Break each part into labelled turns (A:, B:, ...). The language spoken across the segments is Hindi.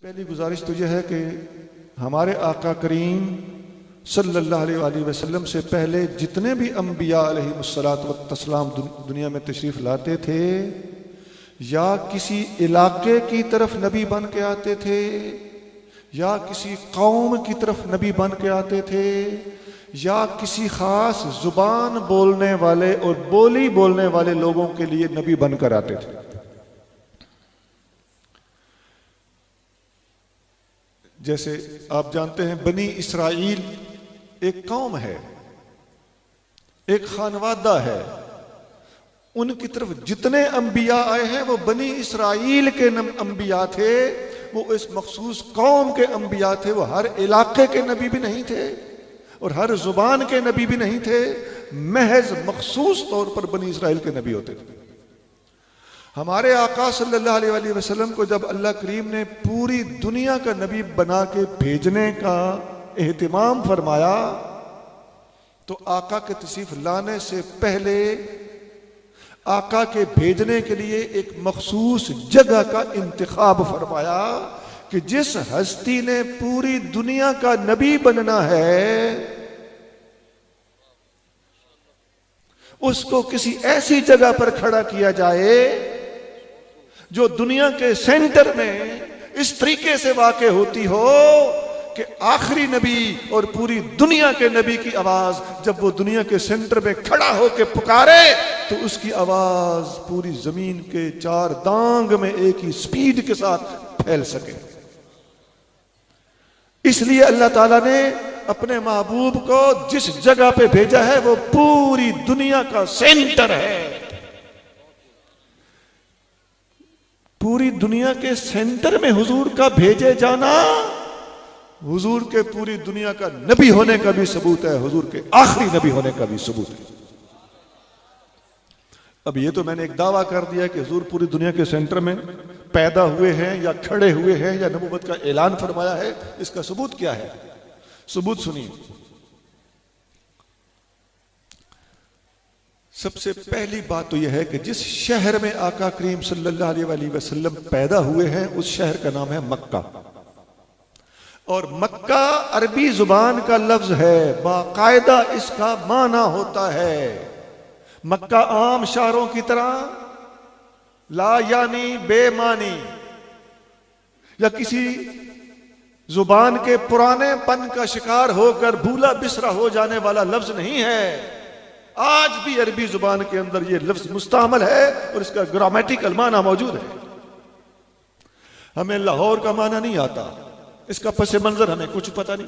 A: पहली गुजारिश तो यह है कि हमारे आका करीम सल्लल्लाहु अलैहि वसल्लम से पहले जितने भी अम्बिया अलैहिमुस्सलातु वस्सलाम दुनिया में तशरीफ़ लाते थे, या किसी इलाके की तरफ नबी बन के आते थे, या किसी कौम की तरफ नबी बन के आते थे, या किसी ख़ास ज़ुबान बोलने वाले और बोली बोलने वाले लोगों के लिए नबी बनकर आते थे। जैसे आप जानते हैं, बनी इसराइल एक कौम है, एक खानवादा है। उनकी तरफ जितने अंबिया आए हैं वो बनी इसराइल के अंबिया थे, वो इस मखसूस कौम के अंबिया थे। वो हर इलाके के नबी भी नहीं थे और हर जुबान के नबी भी नहीं थे, महज मखसूस तौर पर बनी इसराइल के नबी होते थे। हमारे आका सल्लल्लाहु अलैहि वसल्लम को जब अल्लाह करीम ने पूरी दुनिया का नबी बना के भेजने का एहतिमाम फरमाया, तो आका के तशरीफ लाने से पहले आका के भेजने के लिए एक मखसूस जगह का इंतखाब फरमाया कि जिस हस्ती ने पूरी दुनिया का नबी बनना है, उसको किसी ऐसी जगह पर खड़ा किया जाए जो दुनिया के सेंटर में इस तरीके से वाक़े होती हो कि आखिरी नबी और पूरी दुनिया के नबी की आवाज जब वो दुनिया के सेंटर में खड़ा होकर पुकारे तो उसकी आवाज पूरी जमीन के चार दांग में एक ही स्पीड के साथ फैल सके। इसलिए अल्लाह ताला ने अपने महबूब को जिस जगह पे भेजा है वो पूरी दुनिया का सेंटर है। पूरी दुनिया के सेंटर में हुजूर का भेजे जाना हुजूर के पूरी दुनिया का नबी होने का भी सबूत है, हुजूर के आखिरी नबी होने का भी सबूत है। अब ये तो मैंने एक दावा कर दिया कि हुजूर पूरी दुनिया के सेंटर में पैदा हुए हैं या खड़े हुए हैं या नबूवत का ऐलान फरमाया है। इसका सबूत क्या है? सबूत सुनिए। सबसे पहली बात तो यह है कि जिस शहर में आका करीम सल्लल्लाहु अलैहि वसल्लम पैदा हुए हैं उस शहर का नाम है मक्का। और मक्का अरबी जुबान का लफ्ज है, बाकायदा इसका माना होता है। मक्का आम शहरों की तरह ला यानी बेमानी या किसी जुबान के पुराने पन का शिकार होकर भूला बिसरा हो जाने वाला लफ्ज नहीं है। आज भी अरबी जुबान के अंदर यह लफ्ज मुस्तामल है और इसका ग्रामेटिकल माना मौजूद है। हमें लाहौर का माना नहीं आता, इसका पस मंजर हमें कुछ पता नहीं।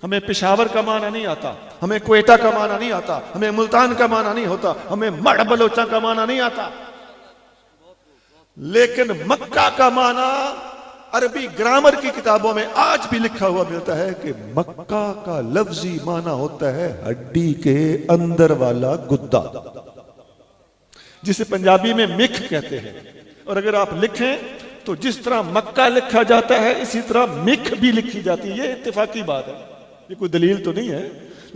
A: हमें पेशावर का माना नहीं आता, हमें क्वेटा का माना नहीं आता, हमें मुल्तान का माना नहीं होता, हमें मड़ बलोचा का माना नहीं आता। लेकिन मक्का का माना अरबी ग्रामर की किताबों में आज भी लिखा हुआ मिलता है कि मक्का का लफ्जी माना होता है हड्डी के अंदर वाला गुद्दा, जिसे पंजाबी में मिख कहते हैं। और अगर आप लिखें तो जिस तरह मक्का लिखा जाता है इसी तरह मिख भी लिखी जाती है। ये इत्तेफाकी बात है, ये कोई दलील तो नहीं है,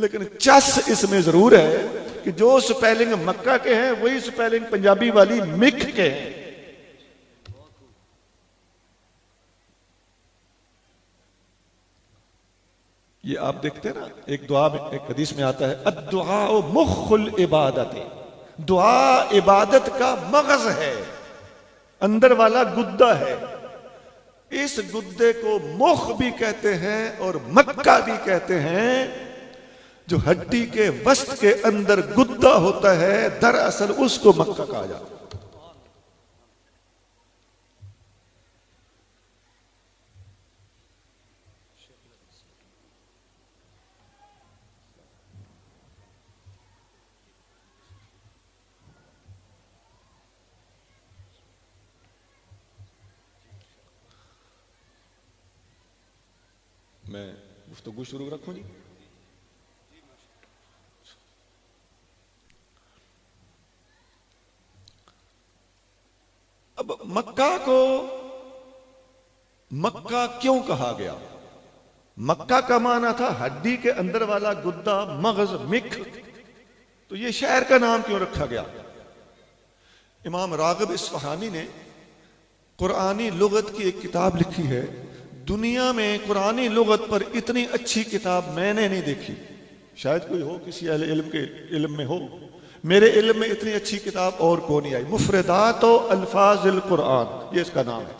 A: लेकिन चस इसमें जरूर है कि जो स्पेलिंग मक्का के हैं वही स्पेलिंग पंजाबी वाली मिख के हैं। ये आप देखते हैं ना, एक दुआ में, एक हदीस में आता है, अद्दुआ मुख्खुल इबादत, दुआ इबादत का मगज है, अंदर वाला गुद्दा है। इस गुद्दे को मुख भी कहते हैं और मक्का भी कहते हैं। जो हड्डी के वस्त के अंदर गुद्दा होता है दरअसल उसको मक्का कहा जाता है। मैं गुफ्तगू शुरू रखूं जी। अब मक्का को मक्का क्यों कहा गया? मक्का का माना था हड्डी के अंदर वाला गुद्दा, मगज, मिख। तो ये शहर का नाम क्यों रखा गया? इमाम रागिब इस्फहानी ने कुरानी लुगत की एक किताब लिखी है, दुनिया में कुरानी लुगत पर इतनी अच्छी किताब मैंने नहीं देखी, शायद कोई हो, किसी इल्म में हो, मेरे इल्म में इतनी अच्छी किताब और को नहीं आई। मुफरदात अल्फाज़िल कुरान, ये इसका नाम है,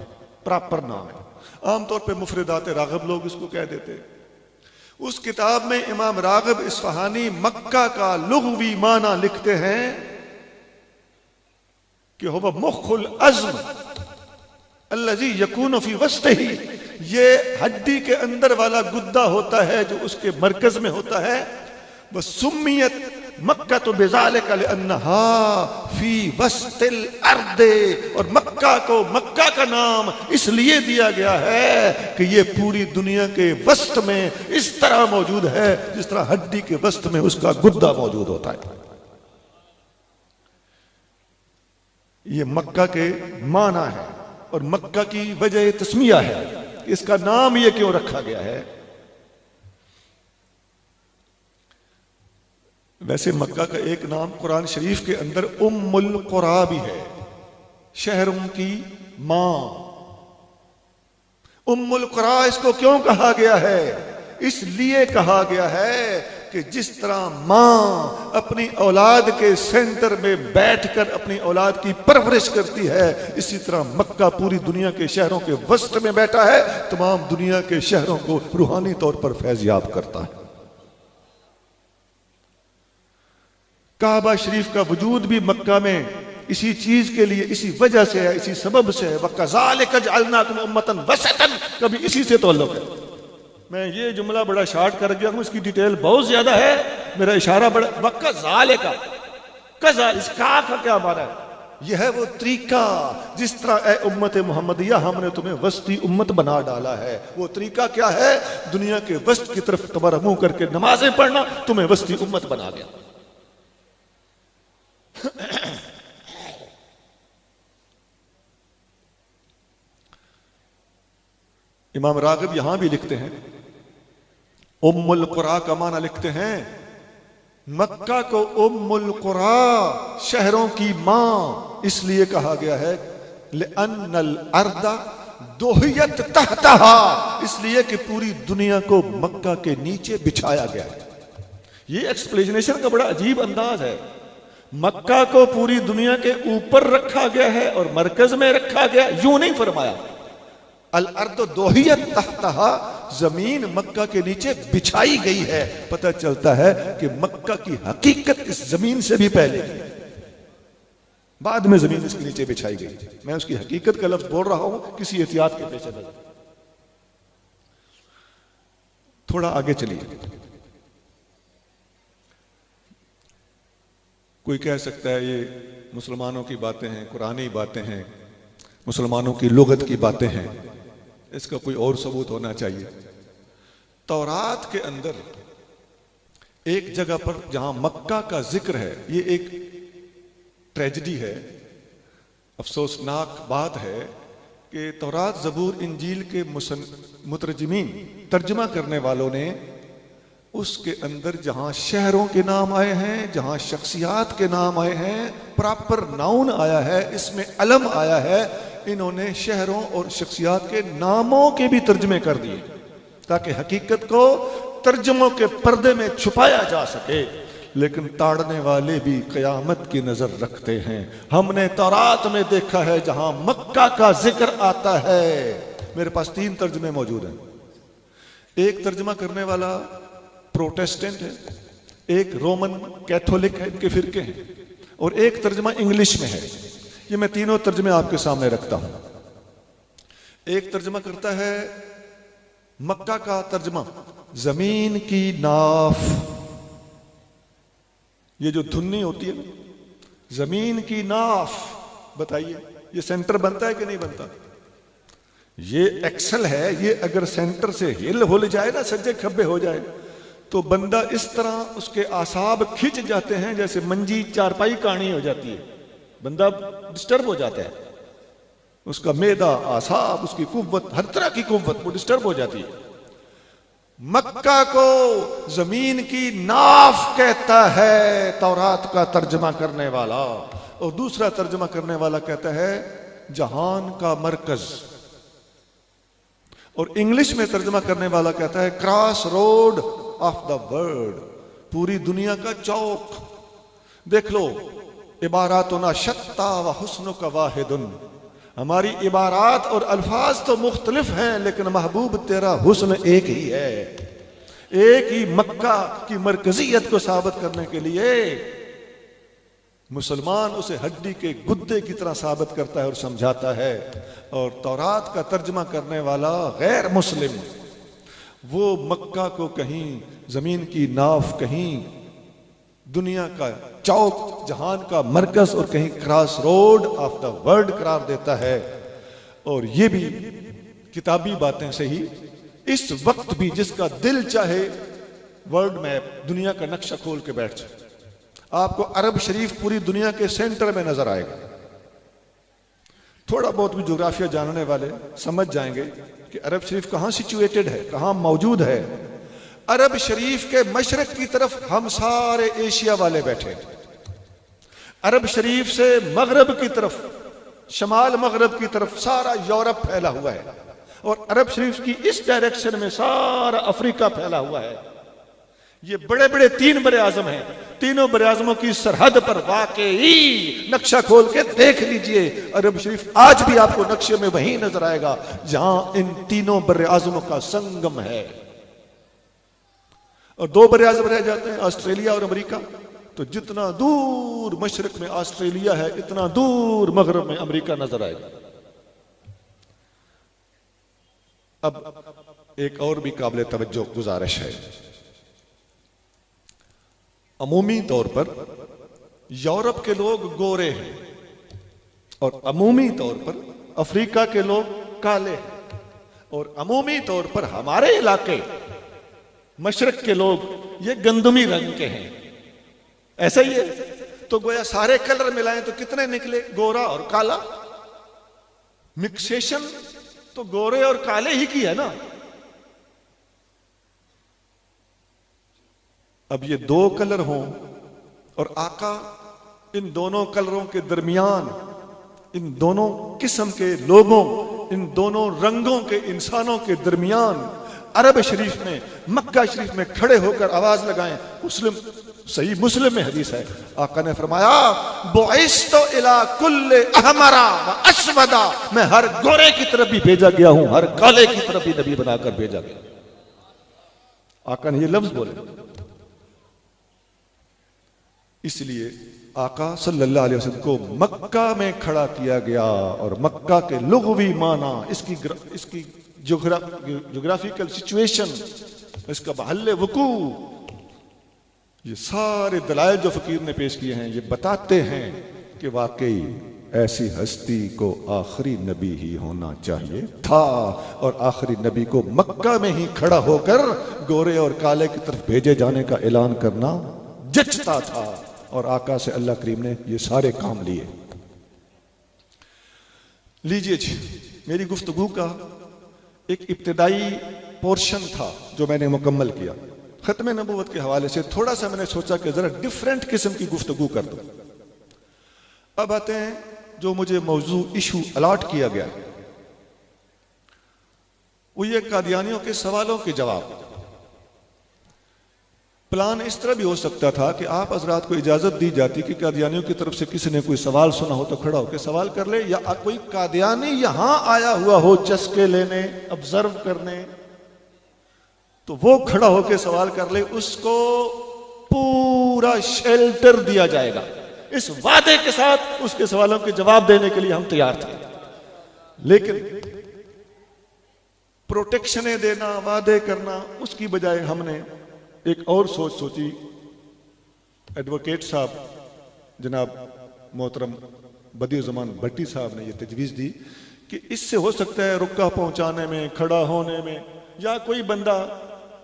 A: प्रॉपर नाम है। आमतौर पे मुफरदात राग़िब लोग इसको कह देते हैं। उस किताब में इमाम राग़िब इस्फहानी मक्का का लुग़वी माना लिखते हैं कि हुवा मुख़्खुल अज़्म अल्लज़ी यकूनु फ़ी वस्तिही, ये हड्डी के अंदर वाला गुद्दा होता है जो उसके मरकज में होता है। वह सुम्मियत मक्का तो बिज़ालिका लिअन्नहा फी वस्तिल अर्दे, और मक्का को मक्का का नाम इसलिए दिया गया है कि ये पूरी दुनिया के वस्त में इस तरह मौजूद है जिस तरह हड्डी के वस्त में उसका गुद्दा मौजूद होता है। ये मक्का के माना है और मक्का की वजह तस्मिया है, इसका नाम ये क्यों रखा गया है। वैसे मक्का का एक नाम कुरान शरीफ के अंदर उम्मुल कुरा भी है, शहरों की मां। उम्मुल कुरा इसको क्यों कहा गया है? इसलिए कहा गया है कि जिस तरह मां अपनी औलाद के सेंटर में बैठकर अपनी औलाद की परवरिश करती है, इसी तरह मक्का पूरी दुनिया के शहरों के वस्त में बैठा है, तमाम दुनिया के शहरों को रूहानी तौर पर फैज़याब करता है। काबा शरीफ का वजूद भी मक्का में इसी चीज के लिए, इसी वजह से है, इसी सबब से है। वकज़ालिका जअलनाकुम उम्मतन वसतन, कभी इसी से ताल्लुक है। मैं ये जुमला बड़ा शॉर्ट कर गया हूं, इसकी डिटेल बहुत ज्यादा है, मेरा इशारा बड़ा। वकज़ालिका, कज़ा इसका क्या माना है? यह है वो तरीका जिस तरह ए उम्मत मोहम्मदिया हमने तुम्हें वस्ती उम्मत बना डाला है। वो तरीका क्या है? दुनिया के वस्त की तरफ तुम्हारा मुंह करके नमाजें पढ़ना तुम्हें वस्ती उम्मत बना गया। इमाम राग़िब यहां भी लिखते हैं, उम्मुल कुरा का माना लिखते हैं, मक्का को उम्मुल कुरा, शहरों की मां इसलिए कहा गया है लिअन्नल अर्दा दुहियत तहतहा, इसलिए कि पूरी दुनिया को मक्का के नीचे बिछाया गया है। ये एक्सप्लेनेशन का बड़ा अजीब अंदाज है। मक्का को पूरी दुनिया के ऊपर रखा गया है और मरकज में रखा गया, यूं नहीं फरमाया। अल अर्द दोहियत तहतहा, जमीन मक्का के नीचे बिछाई गई है। पता चलता है कि मक्का की हकीकत इस जमीन से भी पहले, बाद में जमीन इसके नीचे बिछाई गई। मैं उसकी हकीकत का लफ्ज बोल रहा हूं किसी एहतियात के पेश नजर। थोड़ा आगे चलिए। कोई कह सकता है ये मुसलमानों की बातें हैं, कुरानी बातें हैं, मुसलमानों की लुगत की बातें हैं, इसका कोई और सबूत होना चाहिए। तौरात के अंदर एक जगह पर जहां मक्का का जिक्र है, ये एक ट्रेजेडी है, अफसोसनाक बात है कि तौरात, ज़बूर, इंजील के मुतरजमीन, तर्जमा करने वालों ने उसके अंदर जहां शहरों के नाम आए हैं, जहां शख्सियात के नाम आए हैं, प्रॉपर नाउन आया है, इसमें अलम आया है, इन्होंने शहरों और शख्सियात के नामों के भी तर्जमे कर दिए ताकि हकीकत को तर्जमों के पर्दे में छुपाया जा सके। लेकिन ताड़ने वाले भी क़यामत की नजर रखते हैं। हमने तौरात में देखा है जहां मक्का का जिक्र आता है। मेरे पास 3 तर्जमे मौजूद हैं। एक तर्जमा करने वाला प्रोटेस्टेंट है, एक रोमन कैथोलिक है, इनके फिरके हैं, और एक तर्जमा इंग्लिश में है। ये मैं तीनों तर्जमे आपके सामने रखता हूं। एक तर्जमा करता है मक्का का तर्जमा, जमीन की नाफ। ये जो धुन्नी होती है ना, जमीन की नाफ, बताइए ये सेंटर बनता है कि नहीं बनता? ये एक्सल है, ये अगर सेंटर से हिल हो जाए ना, सज्जे खब्बे हो जाए, तो बंदा इस तरह उसके आसाब खिंच जाते हैं जैसे मंजी चारपाई कहानी हो जाती है, बंदा डिस्टर्ब हो जाता है, उसका मैदा, आसाब, उसकी कुव्वत, हर तरह की कुव्वत वो डिस्टर्ब हो जाती है। मक्का को जमीन की नाफ कहता है तौरात का तर्जमा करने वाला, और दूसरा तर्जमा करने वाला कहता है जहान का मरकज। और इंग्लिश में तर्जमा करने वाला कहता है cross road of the world, पूरी दुनिया का चौक। देख लो, इबारातुना शत्ता व हुस्नु का वाहिदुन, हमारी इबारात और अल्फाज तो मुख्तलिफ हैं, लेकिन महबूब तेरा हुस्न एक ही है। एक ही मक्का की मरकजियत को साबित करने के लिए मुसलमान उसे हड्डी के गुद्दे की तरह साबित करता है और समझाता है, और तौरात का तर्जमा करने वाला गैर मुस्लिम वो मक्का को कहीं जमीन की नाफ, कहीं दुनिया का चौक, जहान का मरकज, और कहीं cross road of the world करार देता है। और ये भी किताबी बातें से ही इस वक्त भी जिसका दिल चाहे वर्ल्ड मैप, दुनिया का नक्शा खोल के बैठ जाए, आपको अरब शरीफ पूरी दुनिया के सेंटर में नजर आएगा। थोड़ा बहुत भी ज्योग्राफिया जानने वाले समझ जाएंगे कि अरब शरीफ कहां सिचुएटेड है, कहां मौजूद है। अरब शरीफ के मशरक की तरफ हम सारे एशिया वाले बैठे, अरब शरीफ से मगरब की तरफ, शमाल मगरब की तरफ सारा यूरोप फैला हुआ है, और अरब शरीफ की इस डायरेक्शन में सारा अफ्रीका फैला हुआ है। ये बड़े बड़े तीन बड़े आजम हैं, तीनों बड़े आजमों की सरहद पर वाकई नक्शा खोल के देख लीजिए, अरब शरीफ आज भी आपको नक्शे में वहीं नजर आएगा जहां इन तीनों बड़े आजमों का संगम है। और दो बड़े आजम रह जाते हैं, ऑस्ट्रेलिया और अमेरिका। तो जितना दूर मशरक में ऑस्ट्रेलिया है, इतना दूर मगरब में अमेरिका नजर आएगा। अब एक और भी काबिल तवज्जो गुजारिश है, अमूमी तौर पर यूरोप के लोग गोरे हैं और अमूमी तौर पर अफ्रीका के लोग काले हैं, और अमूमी तौर पर हमारे इलाके मशरक के लोग ये गंदमी रंग के हैं। ऐसा ही है, तो गोया सारे कलर मिलाएं तो कितने निकले, गोरा और काला। मिक्सेशन तो गोरे और काले ही की है ना। अब ये दो कलर हों और आका इन दोनों कलरों के दरमियान, इन दोनों किस्म के लोगों, इन दोनों रंगों के इंसानों के दरमियान अरब शरीफ में, मक्का शरीफ में खड़े होकर आवाज लगाएं। मुस्लिम, सही मुस्लिम में हदीस है, आका ने फरमाया बुइस्तु इला कुल्ले अहमरा व अस्वदा, मैं हर गोरे की तरफ भी भेजा गया हूं, हर काले की तरफ भी नबी बनाकर भेजा गया। आका ने ये लफ्ज बोले। इसलिए आका सल्लल्लाहु अलैहि वसल्लम को मक्का में खड़ा किया गया, और मक्का के लुग़वी माना, इसकी ज्योग्राफिकल सिचुएशन, इसका महल्ले वकू, ये सारे दलाइल जो फकीर ने पेश किए हैं, ये बताते हैं कि वाकई ऐसी हस्ती को आखिरी नबी ही होना चाहिए था, और आखिरी नबी को मक्का में ही खड़ा होकर गोरे और काले की तरफ भेजे जाने का ऐलान करना जचता था। और आका से अल्लाह करीम ने ये सारे काम लिए। लीजिए जी, मेरी गुफ्तगू का एक इब्तिदाई पोर्शन था जो मैंने मुकम्मल किया। खत्म नबूवत के हवाले से थोड़ा सा मैंने सोचा कि जरा डिफरेंट किस्म की गुफ्तगू कर दूं। अब आते हैं जो मुझे मौजू इशू अलॉट किया गया, वो ये कादियानियों के सवालों के जवाब। प्लान इस तरह भी हो सकता था कि आप हजरात को इजाजत दी जाती कि कादियानियों की तरफ से किसी ने कोई सवाल सुना हो तो खड़ा होकर सवाल कर ले, या कोई कादियानी यहां आया हुआ हो चस्के लेने, ऑब्जर्व करने, तो वो खड़ा होकर सवाल कर ले, उसको पूरा शेल्टर दिया जाएगा। इस वादे के साथ उसके सवालों के जवाब देने के लिए हम तैयार थे। लेकिन प्रोटेक्शनें देना, वादे करना, उसकी बजाय हमने एक और सोच सोची। एडवोकेट साहब जनाब मोहतरम बदियुज़्ज़मान भट्टी साहब ने यह तजवीज़ दी कि इससे हो सकता है रुक्का पहुंचाने में, खड़ा होने में, या कोई बंदा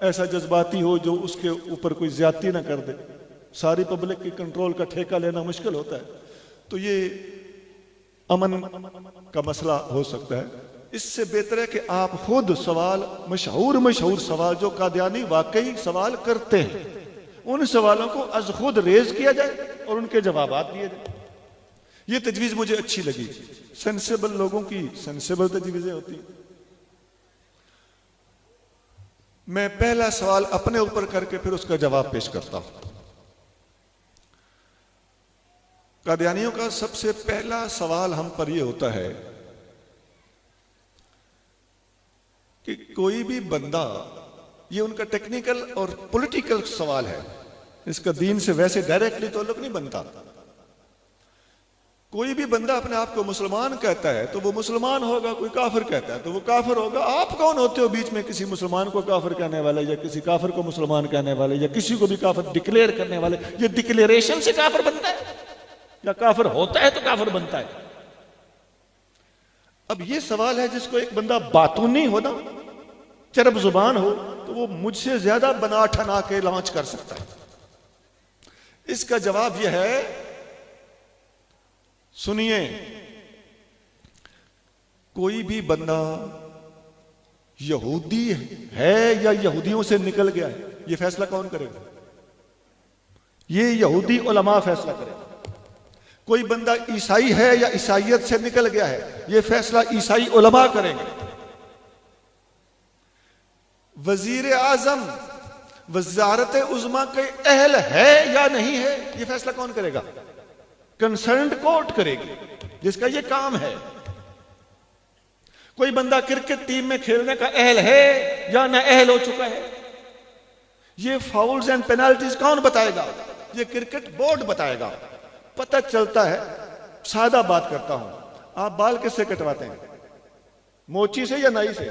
A: ऐसा जज्बाती हो जो उसके ऊपर कोई ज्यादती ना कर दे, सारी पब्लिक की कंट्रोल का ठेका लेना मुश्किल होता है, तो ये अमन का मसला हो सकता है। इससे बेहतर है कि आप खुद सवाल, मशहूर सवाल जो कादियानी वाकई सवाल करते हैं, उन सवालों को अज खुद रेज किया जाए और उनके जवाब दिए जाए। ये तजवीज़ मुझे अच्छी लगी। सेंसेबल लोगों की सेंसेबल तजवीज़ें होती हैं। मैं पहला सवाल अपने ऊपर करके फिर उसका जवाब पेश करता हूं। कादियानियों का सबसे पहला सवाल हम पर यह होता है कि कोई भी बंदा, ये उनका टेक्निकल और पॉलिटिकल सवाल है, इसका दीन से वैसे डायरेक्टली ताल्लुक नहीं बनता। कोई भी बंदा अपने आप को मुसलमान कहता है तो वो मुसलमान होगा, कोई काफिर कहता है तो वो काफिर होगा। आप कौन होते हो बीच में किसी मुसलमान को काफिर कहने वाले, या किसी काफिर को मुसलमान कहने वाले, या किसी को भी काफिर डिक्लेयर करने वाले? ये डिक्लेरेशन से काफिर बनता है या काफिर होता है तो काफिर बनता है? अब ये सवाल है जिसको एक बंदा बातूनी हो ना, चरब जुबान हो, तो वो मुझसे ज्यादा बना ठना के लॉन्च कर सकता है। इसका जवाब यह है, सुनिए, कोई भी बंदा यहूदी है या यहूदियों से निकल गया है, यह फैसला कौन करेगा? ये यहूदी उलमा फैसला करेगा। कोई बंदा ईसाई है या ईसाइयत से निकल गया है, यह फैसला ईसाई उलमा करेंगे। वजीर आजम वजारत उज़्मा के अहल है या नहीं है, यह फैसला कौन करेगा? कंसर्न्ड कोर्ट करेगी, जिसका यह काम है। कोई बंदा क्रिकेट टीम में खेलने का अहल है या ना अहल हो चुका है, ये फाउल्स एंड पेनल्टीज कौन बताएगा? ये क्रिकेट बोर्ड बताएगा। पता चलता है, सादा बात करता हूं, आप बाल किससे कटवाते हैं, मोची से या नाई से?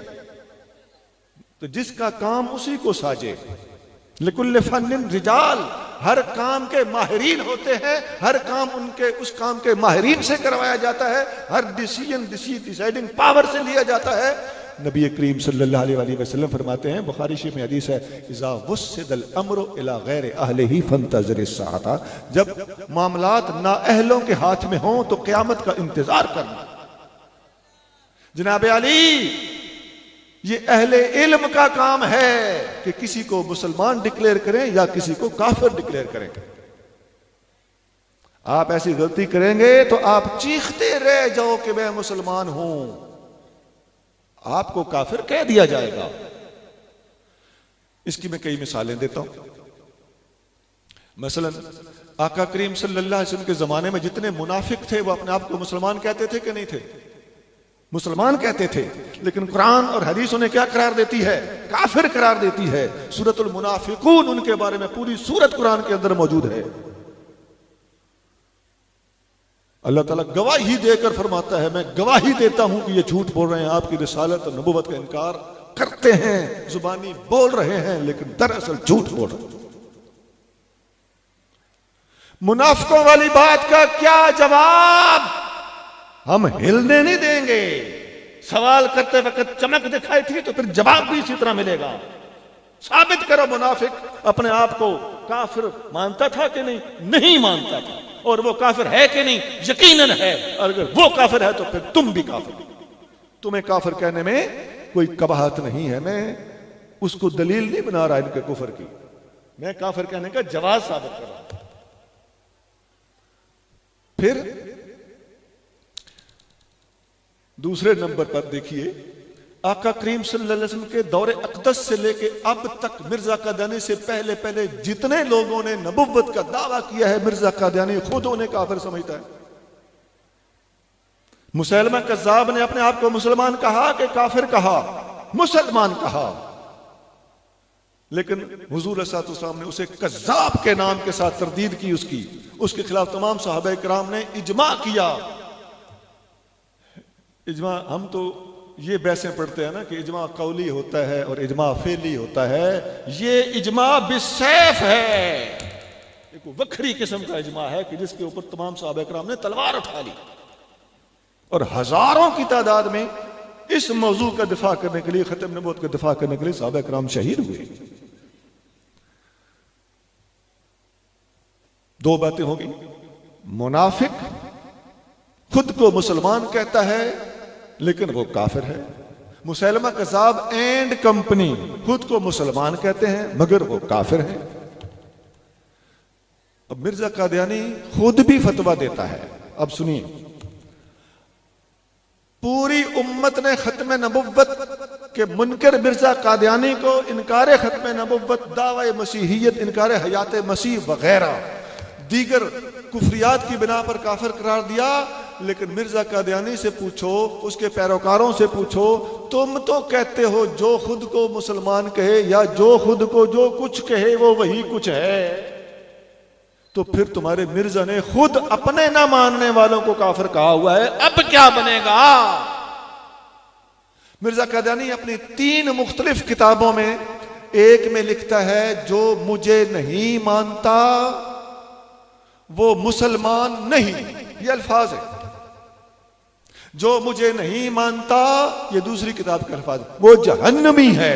A: तो जिसका काम उसी को साजे। लिकुल्ल फन्निन रिजाल, हर काम के माहिरीन होते हैं, हर काम उनके उस काम के माहिरीन से करवाया जाता है, हर डिसाइडिंग पावर से लिया जाता है। नबी करीम सल्लल्लाहु अलैहि वसल्लम फरमाते हैं, बुखारी शरीफ में हदीस है, इज़ा वुस्सिदल अम्रु इला गैरि अहलिही फंतज़िर अस्साअता, जब मामलात ना अहलों के हाथ में हों तो क़यामत का इंतजार करना। जनाब अली, ये अहले इल्म का काम है कि किसी को मुसलमान डिक्लेयर करें या किसी को काफिर डिक्लेयर करें। आप ऐसी गलती करेंगे तो आप चीखते रह जाओ कि मैं मुसलमान हूं, आपको काफिर कह दिया जाएगा। इसकी मैं कई मिसालें देता हूं। मसलन आका करीम सल्लल्लाहु अलैहि वसल्लम के जमाने में जितने मुनाफिक थे वो अपने आप को मुसलमान कहते थे कि नहीं थे? मुसलमान कहते थे, लेकिन कुरान और हदीस उन्हें क्या करार देती है? काफिर करार देती है। सूरतुल मुनाफिकून उनके बारे में पूरी सूरत कुरान के अंदर मौजूद है। अल्लाह ताला गवाही देकर फरमाता है, मैं गवाही देता हूं कि ये झूठ बोल रहे हैं, आपकी रिसालत और नबुवत का इनकार करते हैं, जुबानी बोल रहे हैं लेकिन दरअसल झूठ बोल रहे हैं। मुनाफिकों वाली बात का क्या जवाब? हम हिलने नहीं देंगे। सवाल करते वक्त चमक दिखाई थी तो फिर जवाब भी इसी तरह मिलेगा। साबित करो मुनाफिक अपने आप को काफिर मानता था कि नहीं? नहीं मानता था। और वो काफिर है कि नहीं? यकीनन है। और अगर वो काफिर है तो फिर तुम भी काफिर। तुम्हें काफिर कहने में कोई कबाहत नहीं है। मैं उसको दलील नहीं बना रहा इनके कुफर की, मैं काफिर कहने का जवाब साबित कर रहा। फिर दूसरे नंबर पर देखिए, आका करीम सल्लल्लाहु अलैहि वसल्लम के दौरे अक़दस से लेके अब तक मिर्जा कादियानी से पहले पहले जितने लोगों ने नबुव्वत का दावा किया है, मिर्जा कादियानी खुद उन्हें काफिर समझता है। मुसैलमा कज़्ज़ाब ने अपने आप को मुसलमान कहा कि काफिर कहा? मुसलमान कहा। लेकिन हुजूर सल्लल्लाहु अलैहि वसल्लम ने उसे कज़्ज़ाब के नाम के साथ तरदीद की उसकी। उसके खिलाफ तमाम सहाबा किराम ने इजमा किया। इजमा, हम तो ये बहसें पढ़ते हैं ना कि इजमा कौली होता है और इजमा फेली होता है। ये इजमा बिसैफ है, एक वखरी किस्म का इजमा है कि जिसके ऊपर तमाम सहाबा किराम ने तलवार उठा ली और हजारों की तादाद में इस मौजू का दिफा करने के लिए, खत्म नबूवत का दिफा करने के लिए सहाबा किराम शहीद हुए। दो बातें होगी, मुनाफिक खुद को मुसलमान कहता है लेकिन वो काफिर है। मुसैलमा कज़्ज़ाब एंड कंपनी खुद को मुसलमान कहते हैं मगर वो काफिर है। अब मिर्जा कादियानी खुद भी फतवा देता है। अब सुनिए, पूरी उम्मत ने खत्म नबुव्वत कि मुनकर मिर्जा कादियानी को इनकार खत्म नबुव्वत, दावा मसीहियत, इनकार हयात मसीह वगैरह दीगर कुफरियात की बिना पर काफिर करार दिया। लेकिन मिर्जा कादियानी से पूछो, उसके पैरोकारों से पूछो, तुम तो कहते हो जो खुद को मुसलमान कहे या जो खुद को जो कुछ कहे वो वही कुछ है, तो फिर तुम्हारे मिर्जा ने खुद अपने ना मानने वालों को काफिर कहा हुआ है, अब क्या बनेगा। मिर्जा कादियानी अपनी 3 मुख्तलिफ किताबों में, एक में लिखता है जो मुझे नहीं मानता वो मुसलमान नहीं, ये अल्फाज है। जो मुझे नहीं मानता, ये दूसरी किताब के अल्फाज, वो जहन्नमी है।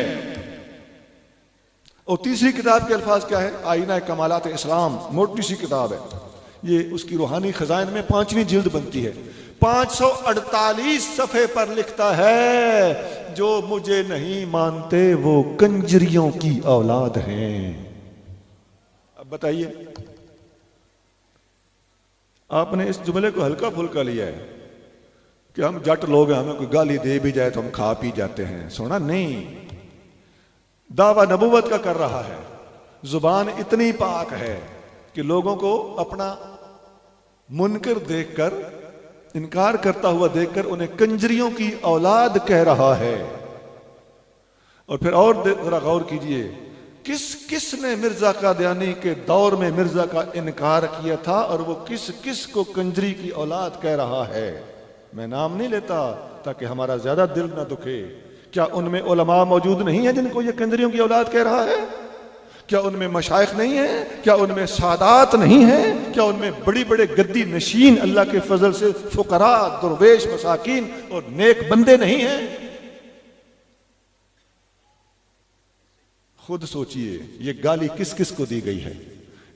A: और तीसरी किताब के अल्फाज क्या है? आईना कमालात इस्लाम, मोटी सी किताब है, ये उसकी रूहानी खजाइन में 5वीं जिल्द बनती है। 548 सफ़े पर लिखता है जो मुझे नहीं मानते वो कंजरियों की औलाद हैं। अब बताइए, आपने इस जुमले को हल्का फुल्का लिया है कि हम जट लोग हैं, हमें कोई गाली दे भी जाए तो हम खा पी जाते हैं। सुना नहीं, दावा नबूवत का कर रहा है। जुबान इतनी पाक है कि लोगों को अपना मुनकर देखकर, इनकार करता हुआ देखकर उन्हें कंजरियों की औलाद कह रहा है। और फिर और जरा गौर कीजिए, किसने मिर्जा कादियानी के दौर में मिर्जा का इनकार किया था और वो किस को कंजरी की औलाद कह रहा है। मैं नाम नहीं लेता ताकि हमारा ज्यादा दिल ना दुखे। क्या उनमें उलमा मौजूद नहीं है जिनको ये कंजरियों की औलाद कह रहा है? क्या उनमें मशाइख नहीं है? क्या उनमें सादात नहीं है? क्या उनमें बड़ी बड़े गद्दी नशीन अल्लाह के फजल से फुकरा, दुर्वेश, मसाकीन और नेक बंदे नहीं हैं? खुद सोचिए ये गाली किस किस को दी गई है।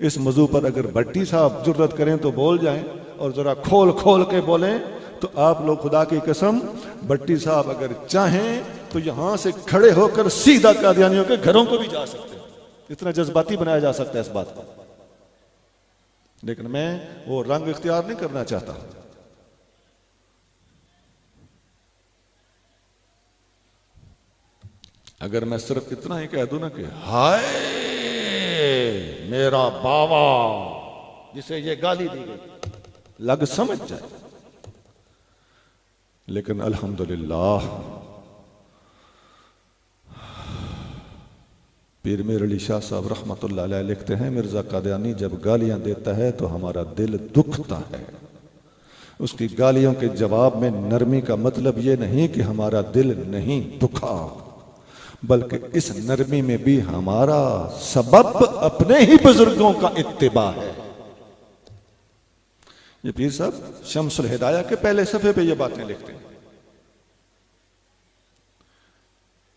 A: इस मौजू पर अगर भट्टी साहब जुर्रत करें तो बोल जाएं और जरा खोल खोल के बोलें तो आप लोग खुदा की कसम, भट्टी साहब अगर चाहें तो यहां से खड़े होकर सीधा कादियानियों के घरों को भी जा सकते हैं। इतना जज्बाती बनाया जा सकता है इस बात को। लेकिन मैं वो रंग इख्तियार नहीं करना चाहता। अगर मैं सिर्फ इतना ही कह दूं ना कि हाय मेरा बाबा जिसे ये गाली दी गई, लग समझ जाए। लेकिन अल्हम्दुलिल्लाह पीर मीर अली शाह साहब रहमतुल्लाह अलैह लिखते हैं, मिर्जा कादियानी जब गालियां देता है तो हमारा दिल दुखता है। उसकी गालियों के जवाब में नरमी का मतलब यह नहीं कि हमारा दिल नहीं दुखा, बल्कि इस नरमी में भी हमारा सबब अपने ही बुजुर्गों का इत्तिबा है। ये पीर साहब शम्सुल हिदाया के पहले सफे पे ये बातें लिखते हैं।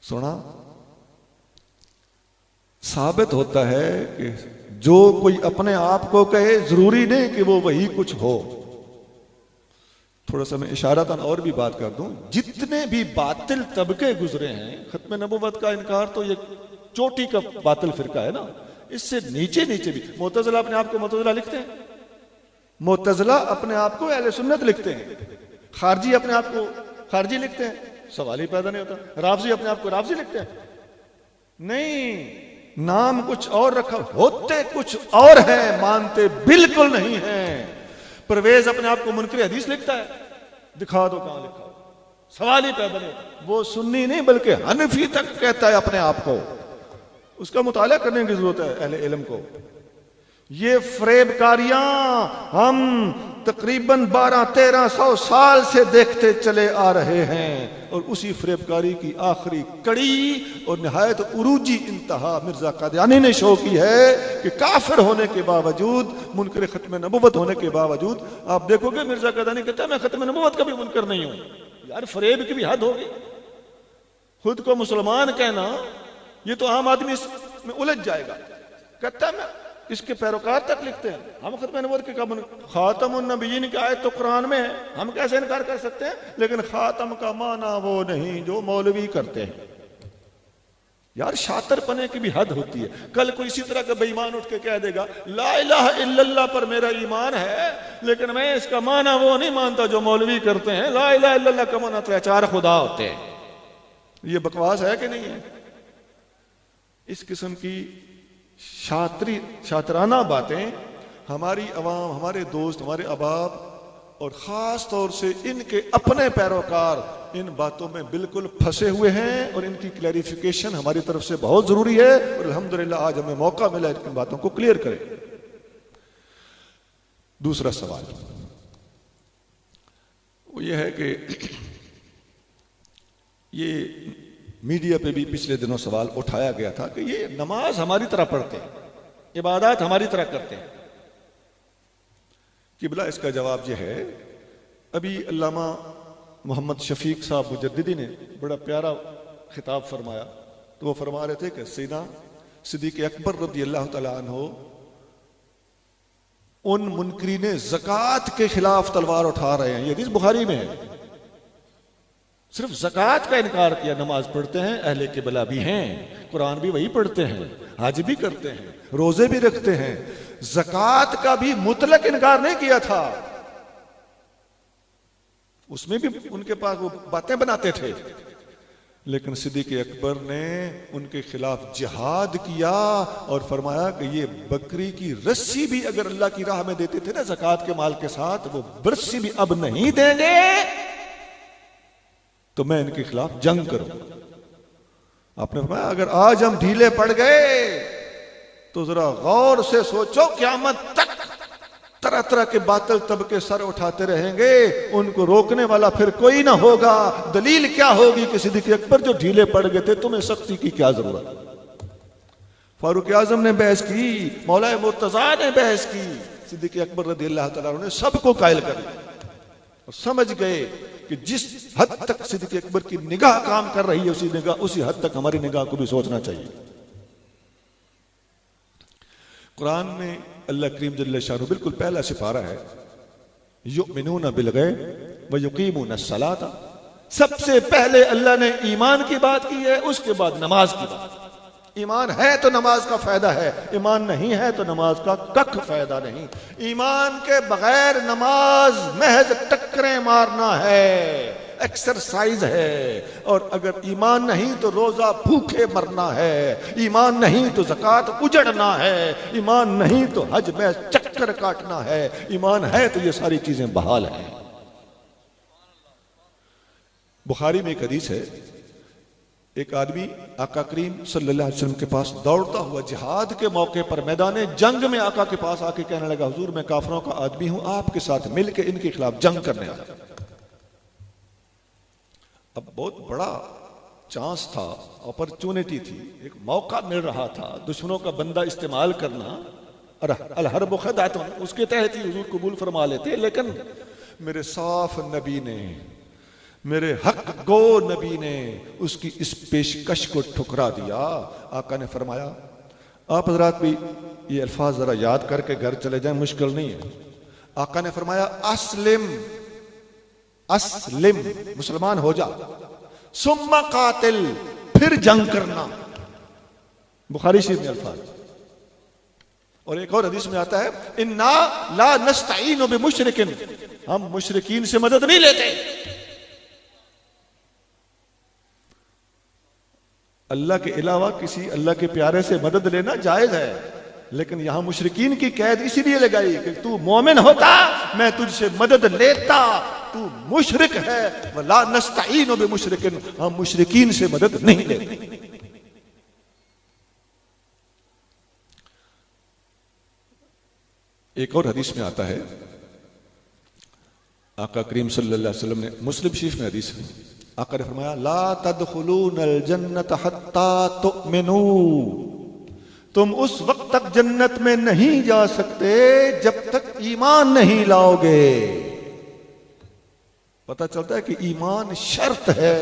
A: सुना, साबित होता है कि जो कोई अपने आप को कहे जरूरी नहीं कि वो वही कुछ हो। थोड़ा सा मैं इशारतन और भी बात कर दूं, जितने भी बातिल तबके गुजरे हैं, खत्म नबुव्वत का इनकार तो ये चोटी का बातिल फिरका है ना, इससे नीचे नीचे भी मुअतज़िला अपने आप को मुअतज़िला लिखते हैं, मुअतज़िला अपने आप को अहले सुन्नत लिखते हैं, खारजी अपने आप को खारजी लिखते हैं, सवाल ही पैदा नहीं होता। राफ़ज़ी अपने आप को राफ़ज़ी लिखते हैं, नहीं, नाम कुछ और रखा, होते कुछ और है, मानते बिल्कुल नहीं है। परवेज अपने आप को मुनकर हदीस लिखता है, दिखा दो कहां लिखा, सवाल ही पैदा नहीं होता। वो सुन्नी नहीं बल्कि हनफी तक कहता है अपने आप को। उसका मुताला करने की जरूरत है अहले इल्म को। ये फरेबकारियां हम तकरीबन 1200-1300 साल से देखते चले आ रहे हैं, और उसी फरेबकारी की आखिरी कड़ी और निहायत उरूजी इंतहा मिर्जा कादियानी ने शो की है कि काफिर होने के बावजूद, मुनकर खत्म नबुव्वत होने के बावजूद, आप देखोगे मिर्जा कादियानी कहता है मैं खत्म नबुव्वत का भी मुनकर नहीं हूं। यार फरेब की भी हद होगी। खुद को मुसलमान कहना, ये तो आम आदमी इसमें उलझ जाएगा। कहता है मैं, इसके पैरोकार तक लिखते हैं हम खत्म नबुव्वत के कब, खातमुन नबीयीन की आयत तो कुरान में है, हम कैसे इनकार कर सकते हैं? लेकिन खातम का माना वो नहीं जो मौलवी करते हैं। यार शातर पने की भी हद होती है। कल कोई इसी तरह का बेईमान उठ के कह देगा ला इलाहा इल्लल्लाह पर मेरा ईमान है, लेकिन मैं इसका माना वो नहीं मानता जो मौलवी करते हैं। ला इलाहा इल्लल्लाह का माना तो अचार खुदा होते हैं। ये बकवास है कि नहीं है? इस किस्म की शातराना बातें हमारी अवाम, हमारे दोस्त, हमारे अहबाब और ख़ास तौर से इनके अपने पैरोकार इन बातों में बिल्कुल फंसे हुए हैं और इनकी क्लैरिफिकेशन हमारी तरफ से बहुत ज़रूरी है। और अल्हम्दुलिल्लाह आज हमें मौका मिला इन बातों को क्लियर करें। दूसरा सवाल वो ये है कि ये मीडिया पे भी पिछले दिनों सवाल उठाया गया था कि ये नमाज हमारी तरह पढ़ते हैं, इबादत हमारी तरह करते हैं। किबला इसका जवाब यह है, अभी अल्लामा मोहम्मद शफीक साहब मुजद्दिदी ने बड़ा प्यारा खिताब फरमाया। तो वो फरमा रहे थे कि सैयदना सिद्दीक़ अकबर रज़ी अल्लाह तआला अन्हु उन मुनकरीने ज़कात के खिलाफ तलवार उठा रहे हैं। ये हदीस बुखारी में है। सिर्फ ज़कात का इनकार किया। नमाज पढ़ते हैं, अहले किबला भी हैं, कुरान भी वही पढ़ते हैं, हज भी करते हैं, रोजे भी रखते हैं, ज़कात का भी मुतलक इनकार नहीं किया था। उसमें भी उनके पास वो बातें बनाते थे, लेकिन सिद्दीक़ अकबर ने उनके खिलाफ जिहाद किया और फरमाया कि ये बकरी की रस्सी भी अगर अल्लाह की राह में देते थे ना ज़कात के माल के साथ, वो रस्सी भी अब नहीं देंगे तो मैं इनके खिलाफ जंग करूं। आपने फरमाया अगर आज हम ढीले पड़ गए तो जरा गौर से सोचो, क़यामत तक तरह तरह के बातिल तबके सर उठाते रहेंगे, उनको रोकने वाला फिर कोई ना होगा। दलील क्या होगी कि सिद्दीक़ अकबर जो ढीले पड़ गए थे, तुम्हें सख्ती की क्या जरूरत? फारूक आजम ने बहस की, मौला मुर्तजा ने बहस की, सिद्दीक़ अकबर रज़ियल्लाहु तआला अन्हु ने सबको कायल कर दिया और समझ गए कि जिस हद तक सिद्दीक़ अकबर की निगाह काम कर रही है उसी हद तक हमारी निगाह को भी सोचना चाहिए। कुरान में अल्लाह करीम जल्ल शानु बिल्कुल पहला सिपारा है, युमिनून बिल गैब व युकीमून अस्सलाता। सबसे पहले अल्लाह ने ईमान की बात की है, उसके बाद नमाज की बात। ईमान है तो नमाज का फायदा है, ईमान नहीं है तो नमाज का कख फायदा नहीं। ईमान के बगैर नमाज महज टक्करें मारना है, एक्सरसाइज है। और अगर ईमान नहीं तो रोजा भूखे मरना है, ईमान नहीं तो ज़कात उजड़ना है, ईमान नहीं तो हज में चक्कर काटना है, ईमान है तो ये सारी चीजें बहाल हैं। बुखारी में एक हदीस है, एक आदमी आका करीम सल्लल्लाहु अलैहि वसल्लम के पास दौड़ता हुआ जिहाद के मौके पर मैदान जंग में आका के पास आके कहने लगा, हुजूर मैं काफिरों का आदमी हूं, आपके साथ मिलकर इनके खिलाफ जंग करने आया। अब बहुत बड़ा चांस था, अपॉर्चुनिटी थी, एक मौका मिल रहा था दुश्मनों का बंदा इस्तेमाल करना। और अल हर्ब खदातुन, उसके तहत ही हुजूर कबूल फरमा लेते। लेकिन मेरे साफ नबी ने, मेरे हक गो नबी ने उसकी इस पेशकश को ठुकरा दिया। आका ने फरमाया, आप हजरात भी ये अल्फाज जरा याद करके घर चले जाएं, मुश्किल नहीं है। आका ने फरमाया, अस्लिम अस्लिम, मुसलमान हो जा, सुम्मा कातिल, फिर जंग करना। बुखारी शरीफ में अल्फाज। और एक और हदीस में आता है, इन्ना ला नस्तईनु बिमुशरिकिन, हम मुशरिकीन से मदद नहीं लेते। अल्लाह के अलावा किसी अल्लाह के प्यारे से मदद लेना जायज है, लेकिन यहां मुशरिकीन की कैद इसीलिए लगाई कि तू मोमिन होता मैं तुझसे मदद लेता, तू मुशरिक है, वला नस्तईनु बिमुशरिकिन, हम मुशरिकीन से मदद नहीं लेते। एक और हदीस में आता है, आका करीम सल्लल्लाहु अलैहि वसल्लम ने, मुस्लिम शरीफ में हदीस है, आका ने फरमाया, ला तदखुलूनल जन्नत हत्ता तुमिनू, तुम उस वक्त तक जन्नत में नहीं जा सकते जब तक ईमान नहीं लाओगे। पता चलता है कि ईमान शर्त है